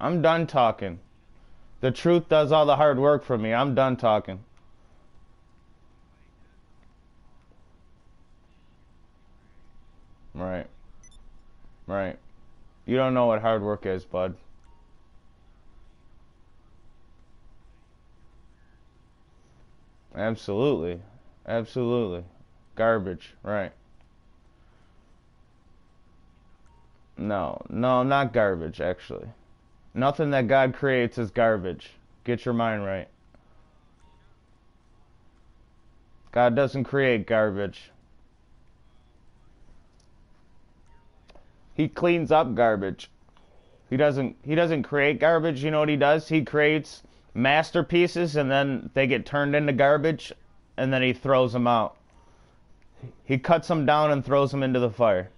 I'm done talking. The truth does all the hard work for me. I'm done talking. Right. Right. You don't know what hard work is, bud. Absolutely. Absolutely. Garbage. Right. No, not garbage, actually. Nothing that God creates is garbage. Get your mind right. God doesn't create garbage. He cleans up garbage. He doesn't create garbage. You know what he does? He creates masterpieces and then they get turned into garbage and then he throws them out. He cuts them down and throws them into the fire.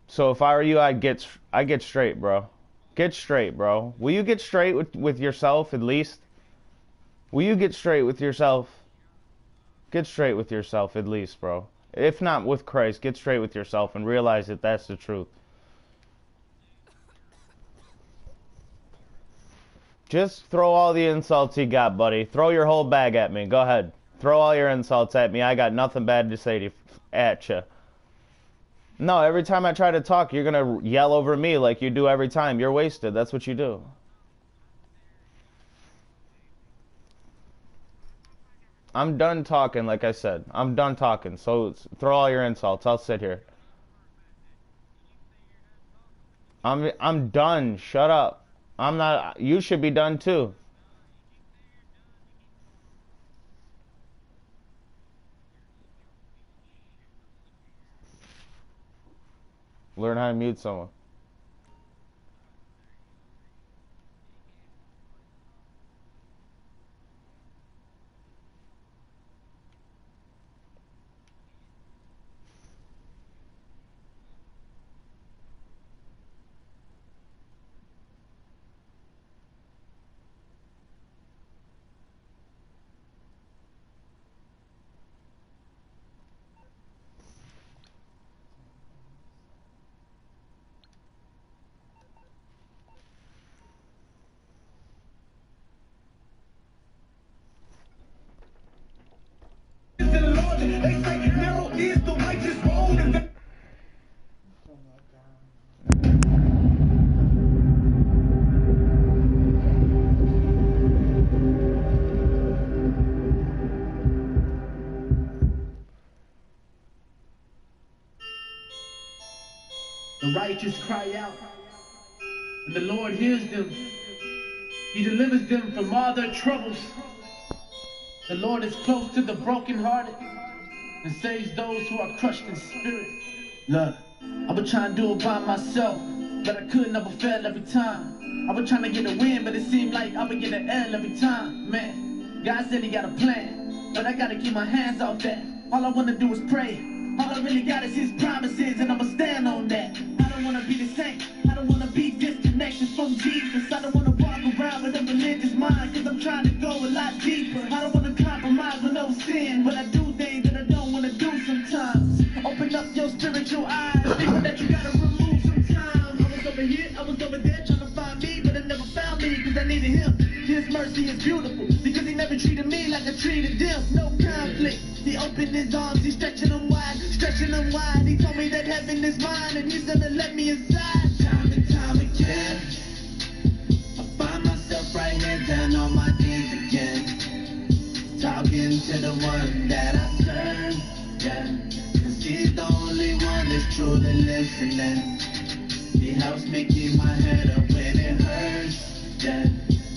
So if I were you, I'd get straight, bro. Get straight, bro. Will you get straight with yourself at least? Will you get straight with yourself? Get straight with yourself at least, bro. If not with Christ, get straight with yourself and realize that that's the truth. Just throw all the insults you got, buddy. Throw your whole bag at me. Go ahead. Throw all your insults at me. I got nothing bad to say at you. No, every time I try to talk, you're going to yell over me like you do every time. You're wasted. That's what you do. I'm done talking, like I said. I'm done talking. So throw all your insults. I'll sit here. I'm done. Shut up. I'm not. You should be done too. Learn how to mute someone. The righteous cry out, and the Lord hears them. He delivers them from all their troubles. The Lord is close to the brokenhearted and saves those who are crushed in spirit. Look, I was trying to do it by myself, but I could never fail every time. I was trying to get a win, but it seemed like I would get an L every time. Man, God said he got a plan, but I gotta keep my hands off that. All I wanna do is pray. All I really got is his promises, and I'ma stand on that. I don't wanna be the same. I don't wanna be disconnected from Jesus. I don't wanna walk around with a religious mind, cause I'm trying to go a lot deeper. I don't wanna compromise with no sin, but I do things that I don't wanna do sometimes. Open up your spiritual eyes, people that you gotta remove sometimes. I was over here, I was over there trying to find me, but I never found me, cause I needed him. His mercy is beautiful, because he never treated me like I treated them. No conflict. He opened his arms, he's stretching them wide, stretching them wide. He told me that heaven is mine, and he's gonna let me inside. Time and time again, I find myself right here down on my knees again, talking to the one that I serve, yeah. Cause he's the only one that's truly listening. He helps me keep my head up when it hurts. Yeah,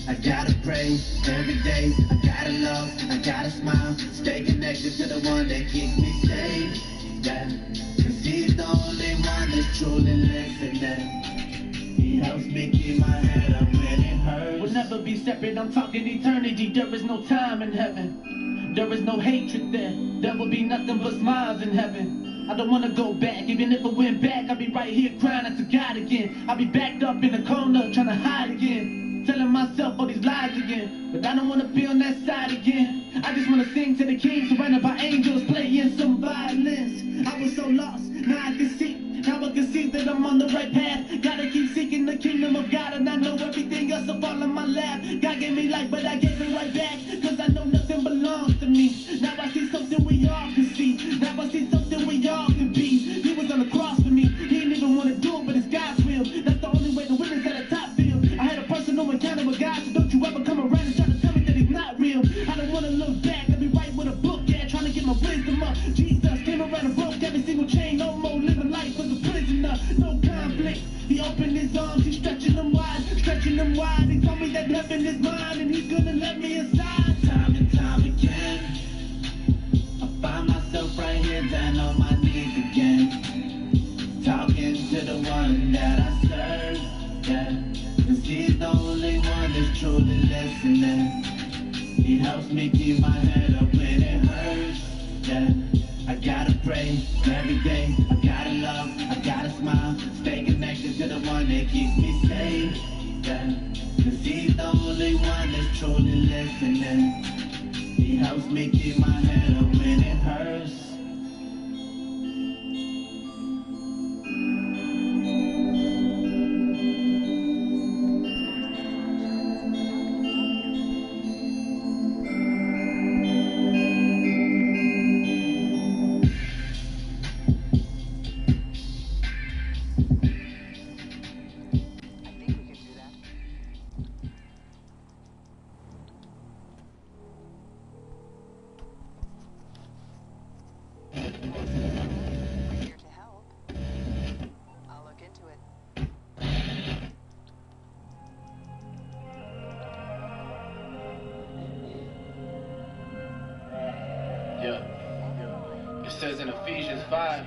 I gotta pray every day. I gotta love, I gotta smile. Stay connected to the one that keeps me safe. Yeah, 'cause he's the only one that's truly listening. He helps me keep my head up when it hurts. We'll never be separate, I'm talking eternity. There is no time in heaven. There is no hatred there. There will be nothing but smiles in heaven. I don't wanna go back, even if I went back, I'll be right here crying out to God again. I'll be backed up in a corner, trying to hide again, telling myself all these lies again. But I don't wanna be on that side again. I just wanna sing to the King, surrounded by angels, playing some violins. I was so lost, now I can see. Now I can see that I'm on the right path. Gotta keep seeking the kingdom of God, and I know everything else will fall in my lap. God gave me life, but I gave it right back, 'cause I know nothing belongs to me. Now I see something we all can see. Now I see something we all can be. He was on the cross for me. He didn't even want to do it, but it's God's will. That's the only way the winners at the top feel. I had a personal encounter with God, so don't you ever come around and try to tell me that he's not real. I don't want to look back. I'll be right with a book, yeah, trying to get my wisdom up. Jesus came around and broke every single chain. No more living life as a prisoner. No conflict. He opened his arms, he's stretching them wide, stretching them wide. He told me that heaven is mine, and he's gonna let me inside. Time and time again, I find myself right here down on my knees again, talking to the one that I serve, yeah, 'cause he's the only one that's truly listening. He helps me keep my head up when it hurts, yeah. I gotta pray every day, I gotta love, I gotta smile, stay connected to the one that keeps me safe, yeah, 'cause he's the only one that's truly listening. He helps me keep my head up when it hurts. It says in Ephesians 5,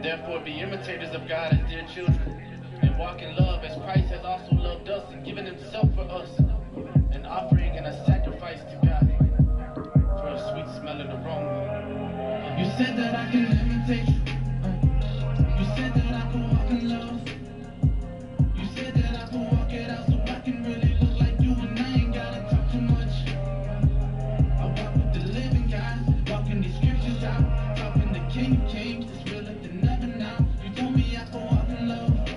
therefore be imitators of God as dear children, and walk in love as Christ has also loved us and given himself for us, an offering and a sacrifice to God for a sweet smell in the aroma. You said that I can imitate you. You said that I can walk in love. You said that I can walk it out so I can really look like you, and I ain't gotta talk too much. I walk with the living God, walking these scriptures out, talking the King of Kings, it's realer than ever now. You told me I can walk in love.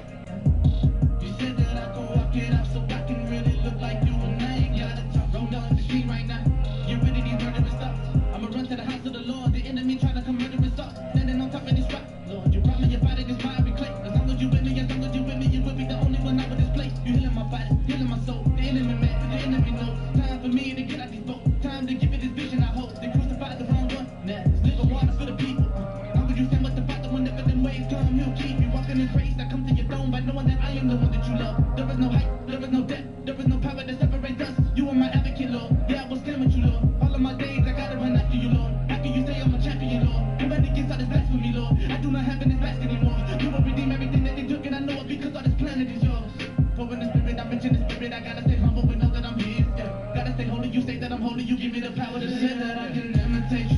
You said that I can walk it out so I can really look like you, and I ain't gotta talk. Roll down the street right now, get rid of these murderous thoughts. I'ma run to the house of the Lord, the enemy trying to come murderous thoughts. Standing on top of this rock, Lord, you brought me your body, this fire be clay. As long as you with me, as long as you with me, you will be the only one out of this place. You healing my body, healing my soul. The enemy mad, but the enemy knows. Time for me to get out these boats. Time to give it this vision I hope. They crucified the wrong one. Now it's living water for the people. How would you stand with the Father whenever them waves come? He'll keep you walking in grace. I come to your throne by knowing that I am the one that you love. There is no height, there is no depth, there is no power that separates us. You are my advocate, Lord. Yeah, I will stand with you, Lord. All of my days I gotta run after you, Lord. After you say I'm a champion, Lord. You better get out this blasphemy, Lord. I do not have in this past anymore. You will redeem everything that they took, and I know it because all this planet is yours. For in the spirit, I mention the spirit. I gotta stay humble and know that I'm his. Yeah. Gotta stay holy. You say that I'm holy. You give me the power to say that I can imitate you.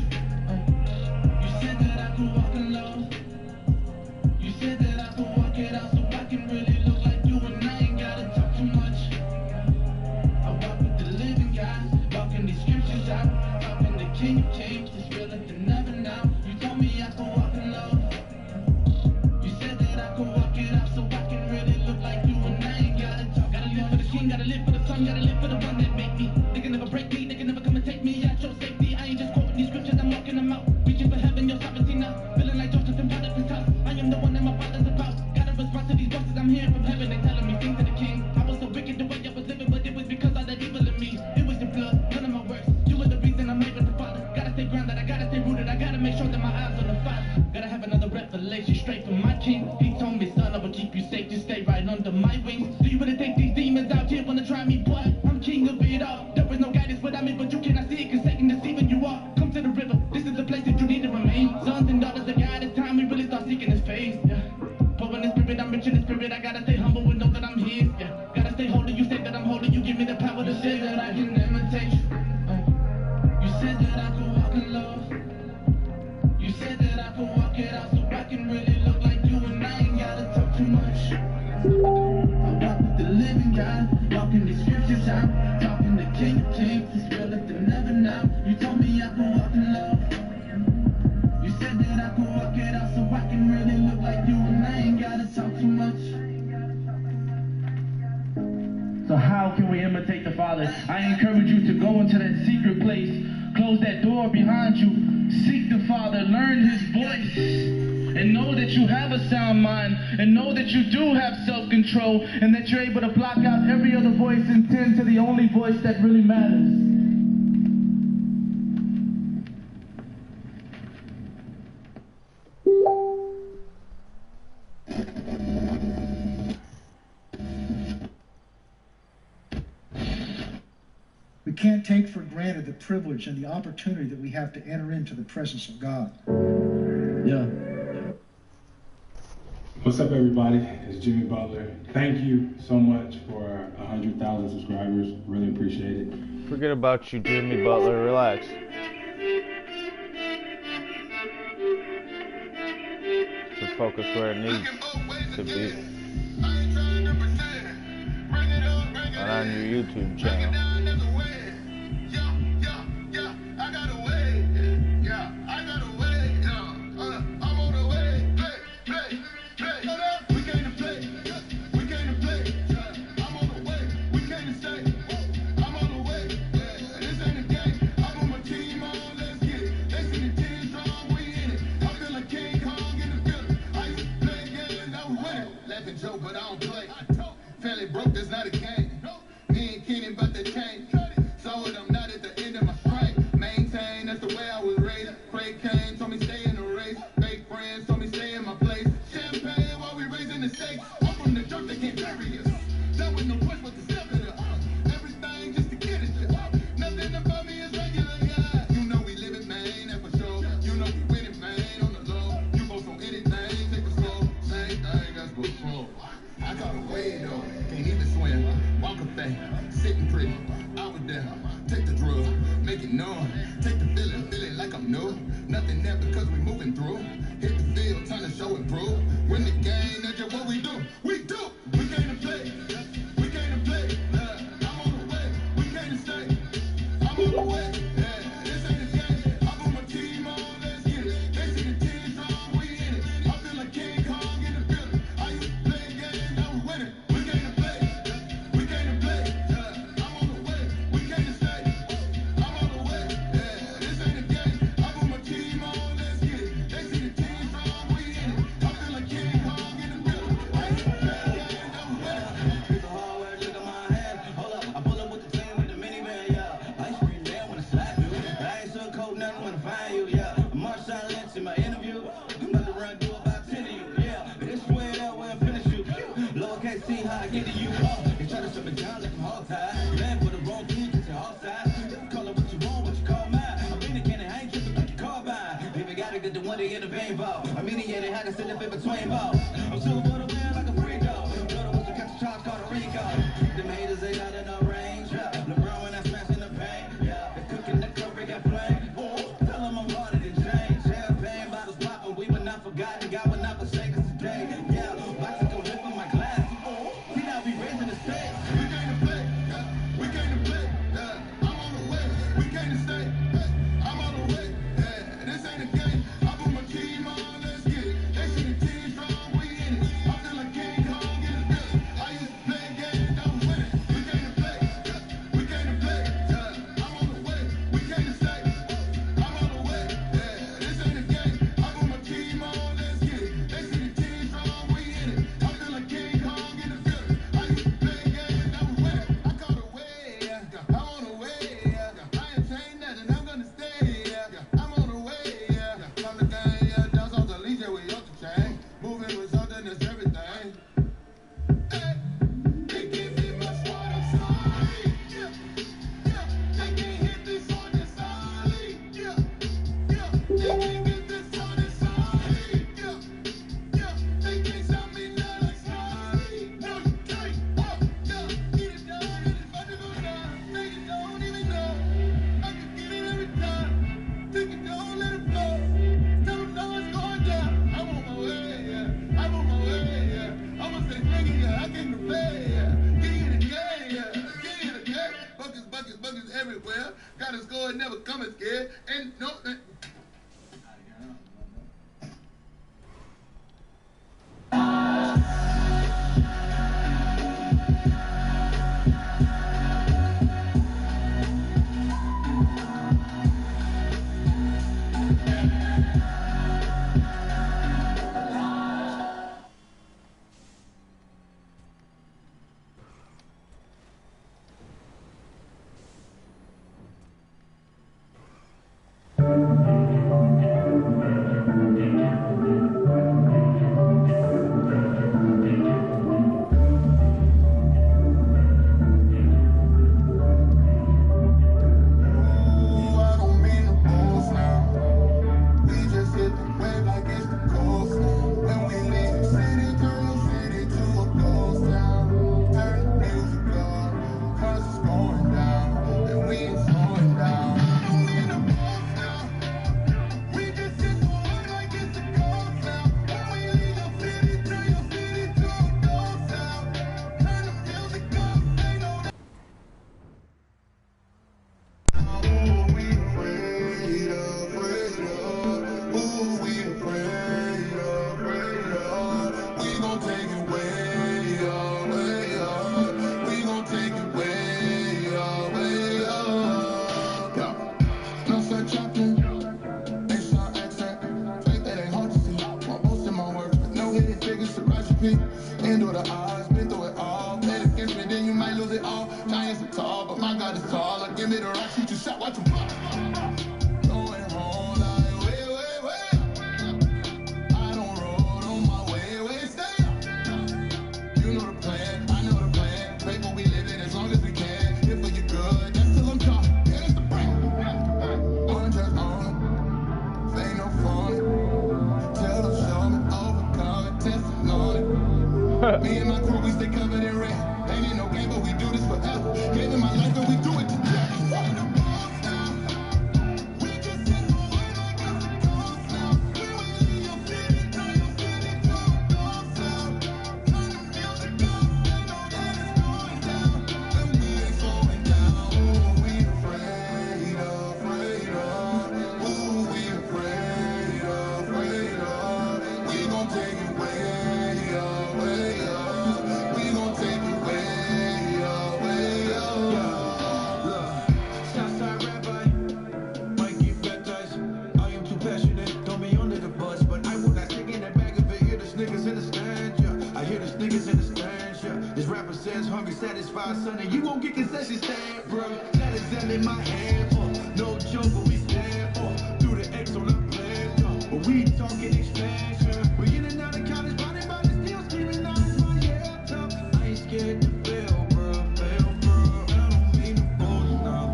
You said that I could walk in love. You said that I could walk it out so I can really look like you, and I ain't gotta talk too much. I walk with the living God, walking these scriptures out, talking the King of Kings, it's realer than ever now. You told me I could walk in love. You said that I could walk it out so I can really look like you, and I ain't gotta talk. Gotta live for the King, gotta live for the Son, gotta live for the one that made me. They can never break me, they can never come and take me out your safety. I ain't just quoting these scriptures, I'm walking them out. Reaching for heaven, your sovereignty now. Feeling like Joseph in Potiphar's house. I am the one that my father's about. Gotta respond to these voices I'm hearing from heaven. They telling me things to the King. I was so wicked the way I was living, but it was because of that evil in me. It was your blood, none of my works. You were the reason I'm able to follow. Gotta that I can imitate you. You said that I could walk in love. You said that I could walk it out so I can really look like you, and I ain't gotta talk too much. I walk with the living God, walking the scriptures out, talking the King of Kings, it's real if they never know. You told me I could walk in love. You said that I could walk it out so I can really look like you, and I ain't gotta talk too much. So how can we imitate the Father? I encourage you to go into that secret place, close that door behind you, seek the Father, learn His voice, and know that you have a sound mind, and know that you do have self-control, and that you're able to block out every other voice and tend to the only voice that really matters. We can't take for granted the privilege and the opportunity that we have to enter into the presence of God. Yeah. What's up, everybody? It's Jimmy Butler. Thank you so much for 100,000 subscribers. Really appreciate it. Forget about you, Jimmy Butler. Relax. Just focus where it needs to be. And on your YouTube channel. But I don't play. Fairly broke, that's not a game. Me and Keenan about to change. Saw it, I'm not at the end of my strength. Maintain, that's the way I was raised. Craig Kane told me stay in the race. Fake friends told me stay in my place. Champagne while we raising the stakes. I'm from the dirt, they can't bury us. That with no push, but the step in it. Everything just to get it. Nothing about me is regular, yeah. You know we live it, man, that's for sure. You know we win it, man, on the low. You both on anything, take it slow. Same thing as before. I got away though, can't even swim. Walk a thing, sitting pretty. I was there, take the drug, make it numb. Take the feeling, feel it like I'm new. Nothing there because we moving through. Hit the field, time to show and prove. Win the game, that's just what we do. We do. We came to play. We came to play. I'm on the way. We came to stay. I'm on the way. This ain't a game. I put my team on, let's get it. They see the team strong, we in it. I feel like King Kong in the building. I used to play games, now we winning. We came to play. We came to play. I'm on the way. We came to stay. I'm on the way. This ain't a game. I put my team on, let's get it. They see the team strong, we in it. I feel like King Kong in the building. I used to play games, now we winning. It's a hard work, look at my hand. Hold up, I pull up with the team with the minivan, yeah. Ice cream man when I slap you. I ain't so cold, nothing when I find you, yeah. I'm Mark Silence in my interview. I'm about to run through about 10 of you, yeah. This way that way I finish you. Lowercase C, how I get to you. They try to shut me down like I'm hog tied. Man for the wrong team, cause you're all sides. Call it what you want, what you call mine. I'm in the cannon, I ain't tripping, put your car by. Baby, gotta get the one to get the vein ball. I'm in the yeah, they had to sit up in between balls. I'm still for the win like a free dog. Brother was to catch a charge called a recall. Them haters, they not in no range, yeah. LeBron when I smash in the paint, yeah. They cooking the curry, got flame. Tell them I'm harder than James. Champagne bottles popping, we were not forgotten. God will not forsake us today, yeah. Boxing go lift on my glass. See now we raising the stakes. We came to play. We came to play. I'm on the way. We came to stay. I'm on the way. This ain't a game. I put my team on, let's get it. They see the team strong, we is everywhere. Gotta score and never coming scared. And no. Endure the odds, been through it all. Bet against me, then you might lose it all. Giants are tall, but my God is taller. Give me the rock, shoot your shot, watch him pop. Going home like, wait. I don't roll on my way, stay. You know the plan, I know the plan. Paper we live in as long as we can. If for your good, that's till I'm talking. Here's the brand. One just on it, ain't no fun. Tell them, show me, overcome it, testing on it. Me and my crew, we stay covered in red. Ain't in no game, but we do this forever. Gave in my life, and we do it together. Satisfied, son, you won't get concession stand, bro. That is that in my hand, no joke, but we stand through the X on the plan, but we talking expansion. We in and out of college, body by the steel, screaming out in my head top. I ain't scared to fail, bro. I don't mean to boast now.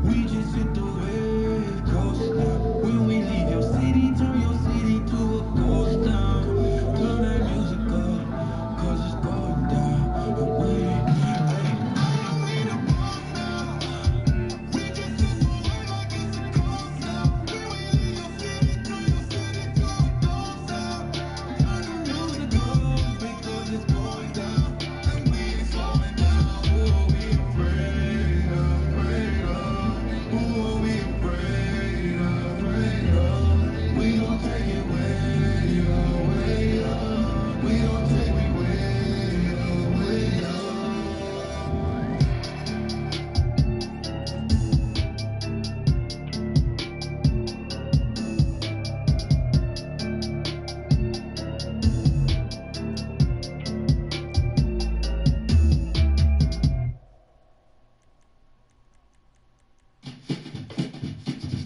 We just hit the wave coast now. When we leave your city, turn your city to a ghost town. Turn that music up, 'cause it's going down.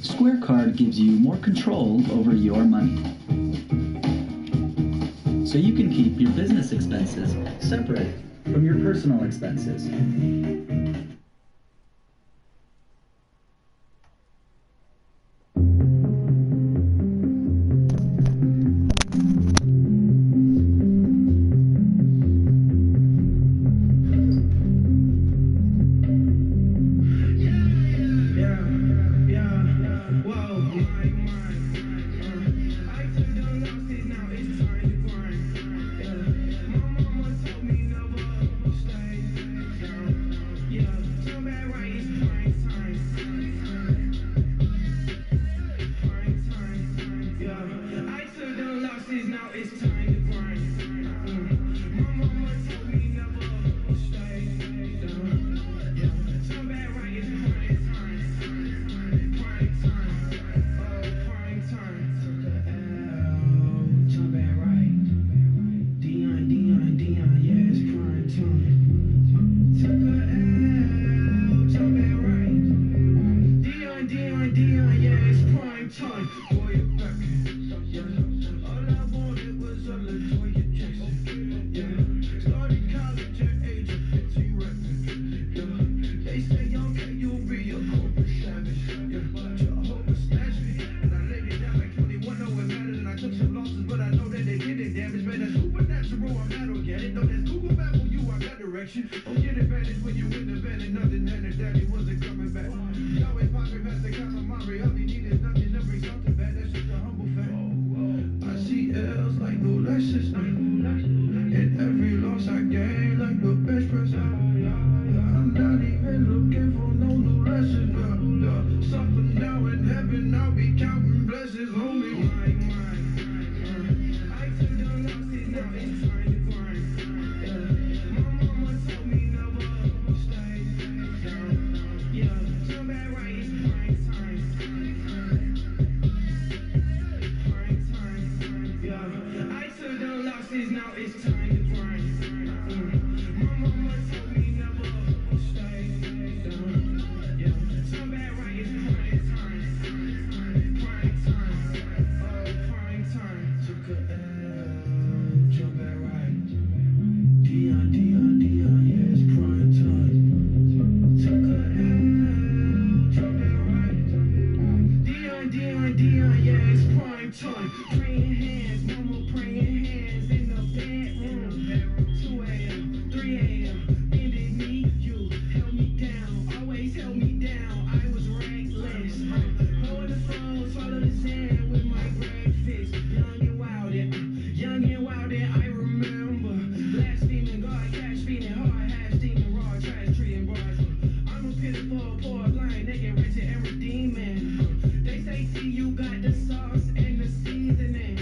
Square Card gives you more control over your money. So you can keep your business expenses separate from your personal expenses. Yeah. you'll be a corporate savage. Yeah, Jehovah snatched me, and I laid it down like 21. No, it mattered, and I took some losses, but I know that they did it damage. Man, that's supernatural, I'm not organic. No, that's Google Map on you, I got direction. Don't get advantage when you in the van and nothing handed. Daddy wasn't coming back. Yahweh popping past the calamari. All he needed nothing to bring something back. That's just a humble fact. I see L's like no lessons. And every loss I gain like the best present. I'm not even looking for no new lessons. Suffer now in heaven, I'll be counting blessings, homie. I took the losses, now it's time to grind. My mama told me never stay down. Yeah, turn back right, it's prime time. Prime time, yeah. I took the losses, now it's time to grind. My mama told me never stay down. Yeah, turn back right, it's prime time. Prime time, prime time. Took a L, jump back right. Dion, yeah, it's prime time. Took a L, jump back right. Dion, yeah, it's prime time. Praying hands, mama praying hands in the bedroom. 2 a.m., 3 a.m., bended knee, you held me down, always held me down. I was reckless. Hold the phone, swallow the sand with my breakfast. Young and wild, I remember. Last feeling, God, cash feeling, hard, half steaming, raw, trash treating bars. I'm a pitiful, poor, blind, naked, wretched, and redeeming. They say, see, you got the sauce and the seasoning.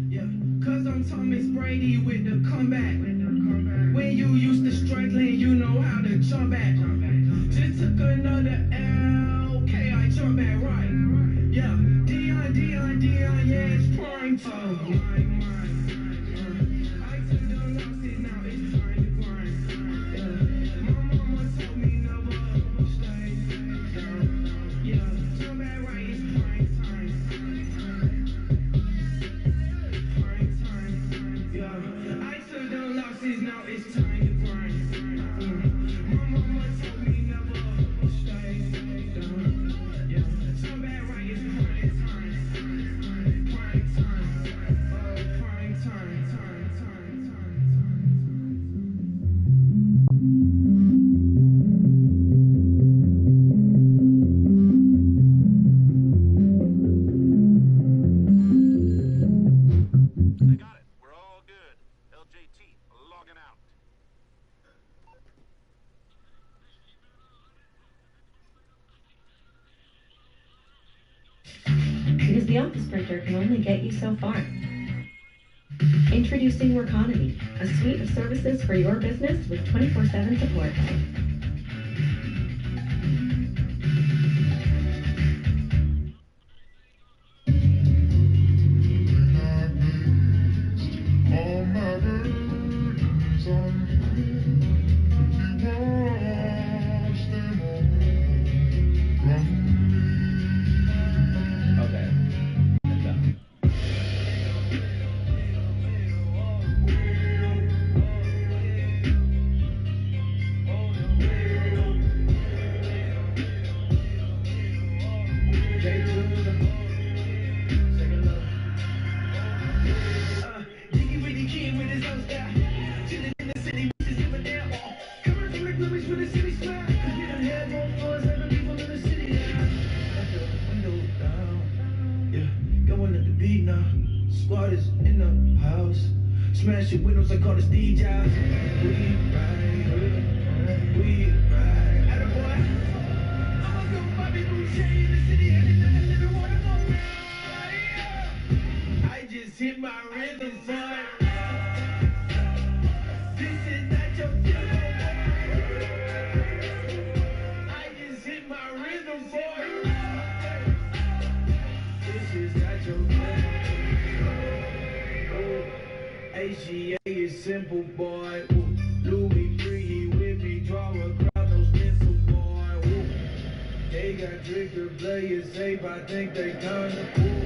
Yeah, cause I'm Thomas Brady with the comeback. When you used to struggling, you know how to jump back. Just took another L, okay, I jump back right. Yeah, Dion, yeah, it's prime time. I took the losses, now it's time to grind. Yeah, my mama told me never stay down. Yeah, jump back right, it's prime time. Prime time, yeah. I took the losses, now it's time to grind. My mama told me never stay down. Yeah, jump back right, it's prime time. Prime time, prime time, They got it. We're all good. LJT logging out. Because the office printer can only get you so far. Introducing Workonomy, a suite of services for your business with 24/7 support. All my burdens on you. You wash them all from me. Okay. I'm done. Squad is in the house, smashing windows like all the Steve Jobs. We ride, attaboy. I'ma go Bobby Boucher in the city, and I never wanna go. I just hit my rhythm, son. This is not your funeral. I just hit my rhythm, boy. This is not your funeral. HGA is simple, boy. Ooh. Louis free with me, draw a crowd, no stencil, boy. Ooh. They got trigger players safe, I think they kinda cool.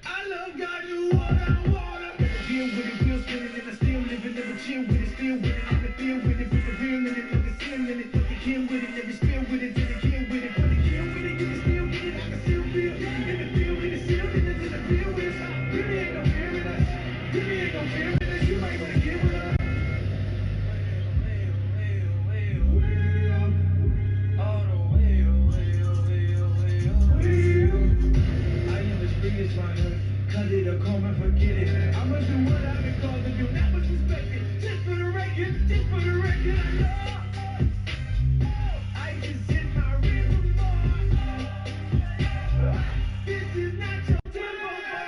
I love God, do what I wanna. Deal with it, wheel spinning, and I still living, never chill with it, still winning, in the field with it, put the real in it, put the skill in it, put the kill with it, never can still with it, till the kill with it. For the kill with it, you can still get it. I can still feel in the field with it, still in it, till the field with it. Really ain't no fear in us. Really ain't no fear in us. You might wanna get with us. Cut it or come and forget it. I must do what I've been called to do. Not much respected. Just for the record, just for the record, I know. I just hit my rhythm, boy. This is not your tempo, boy.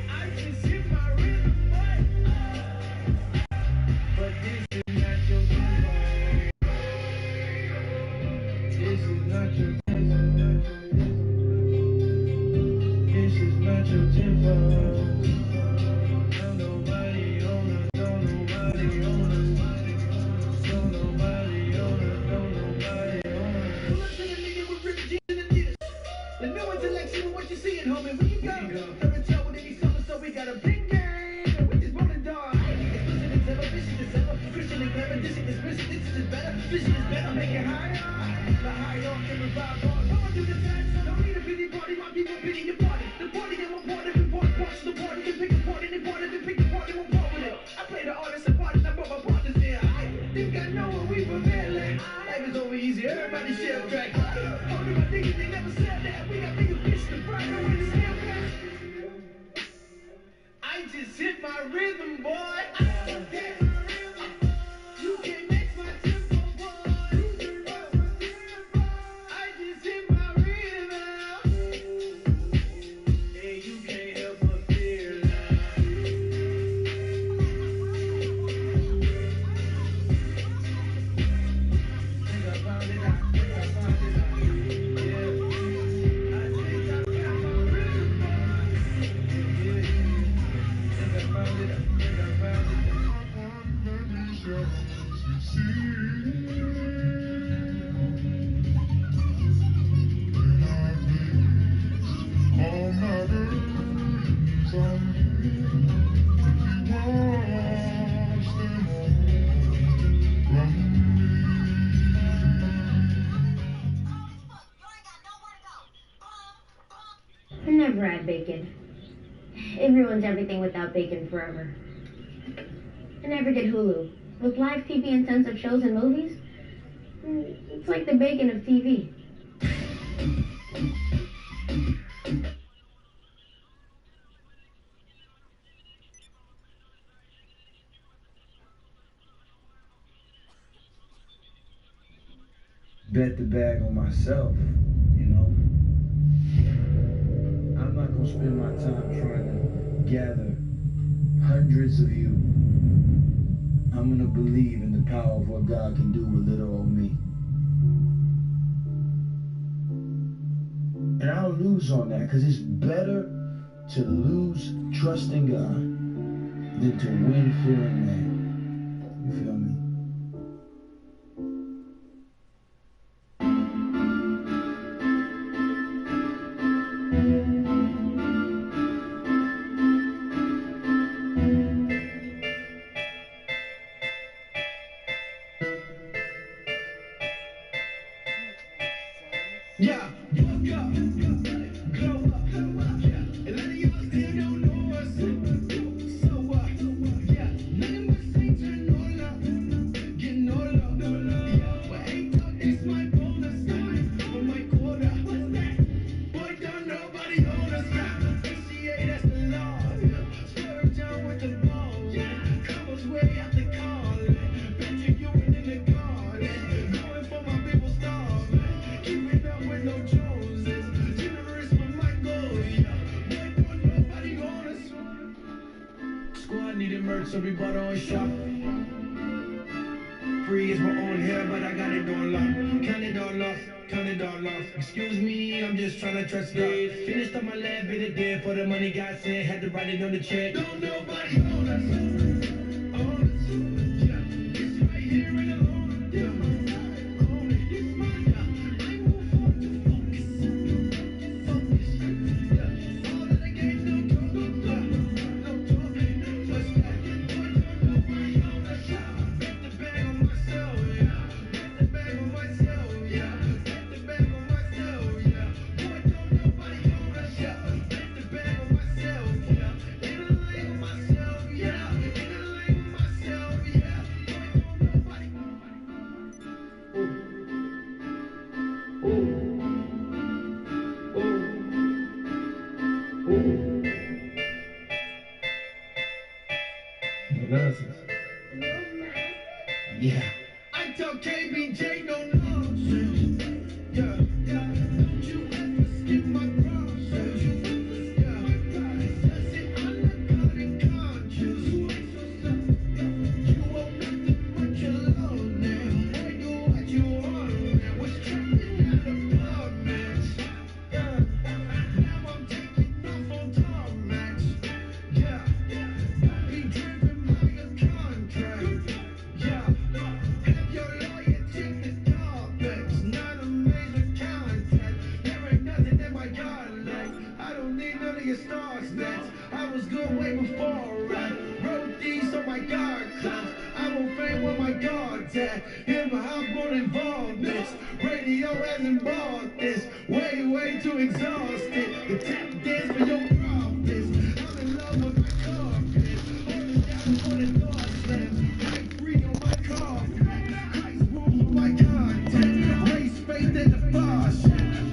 I just hit my rhythm, boy. But this is not your tempo. This is not your tempo. This is not your tempo. Don't nobody own us. Don't nobody own us. Don't nobody own us. Don't nobody own us. Pull up to the nigga with Fridgid and Adidas. The new intellectual, what you seeing, homie? Where you go? Third tell with any summer, so we got a big game. We just rolling dog. Explicit as ever, vision as ever. Christian and clever, this is explicit, this is better. Vision is better, make it higher. The higher on can revive bars. Come on, do the test. Don't need a pity party, my people pity your party. The party that won't part of it, parts of the party. You pick a party, they part of it, pick the party, won't part with it. I play the artist and parties, I brought my partners in. I think I know what we prevailing. Life is over easy, everybody share a track. All of my niggas, they never said that. We got niggas bitch the bride, no way to stand back. I just hit my rhythm, boy. You can't mix my tempo, boy. I just hit my rhythm. Hey, you can't help but feel love. Think I found it out. Think I found it out. Yeah. I think I found my rhythm, boy. Yeah. Think I found it out. Think I found it out. I never had bacon. It ruins everything without bacon forever. I never get Hulu. With live TV and censored shows and movies, it's like the bacon of TV. Bet the bag on myself, you know. I'm not gonna spend my time trying to gather hundreds of you. I'm gonna believe in the power of what God can do with little old me. And I'll lose on that, because it's better to lose trusting God than to win fearing man. You feel me? Yeah, woke up, glow up, yeah. And a lot of y'all still don't know us. So yeah, nothing but saints and all up, getting all up. Yeah, but ain't thought this my bonus for my quota. What's that? Boy, don't nobody hold us now. ACA, that's the law. Swerve down with the ball. Couples way out the call. Bet you win in the garden. Going for my people starving. Keeping up with no Joneses, generous with my goals, yeah. Boy, don't nobody on us. Squad needed merch, so we bought on shop. Free is my own hair, but I got it on lock. Count it all off, count it all off. Excuse me, I'm just trying to trust God. Finished on my lab, bit it dead for the money God sent. Had to write it on the check. Don't nobody on us. On us, yeah. It's right here in the Lord, yeah. Yeah. I tell KBJ no nonsense. Yeah. You ever skip my process? Yeah. Does it undercutting conscious? You owe nothing but your love now. Boy, do what you want, man. Was trapping out of apartments. Yeah. Now I'm taking off on tarmacs. Yeah. Be driven by a contract. Yeah. Have your lawyer check the carpets. Not a major contact. There ain't nothing in my yard like. I don't need none of your star stats. I was good way before rap. Wrote these on my guard clocks. I won't fame where my guard's at. Hip hop on involvements. Radio hasn't bought this. Way too exhausted. The tap dance for your profits. I'm in love with my carpet. Hold it down for the door.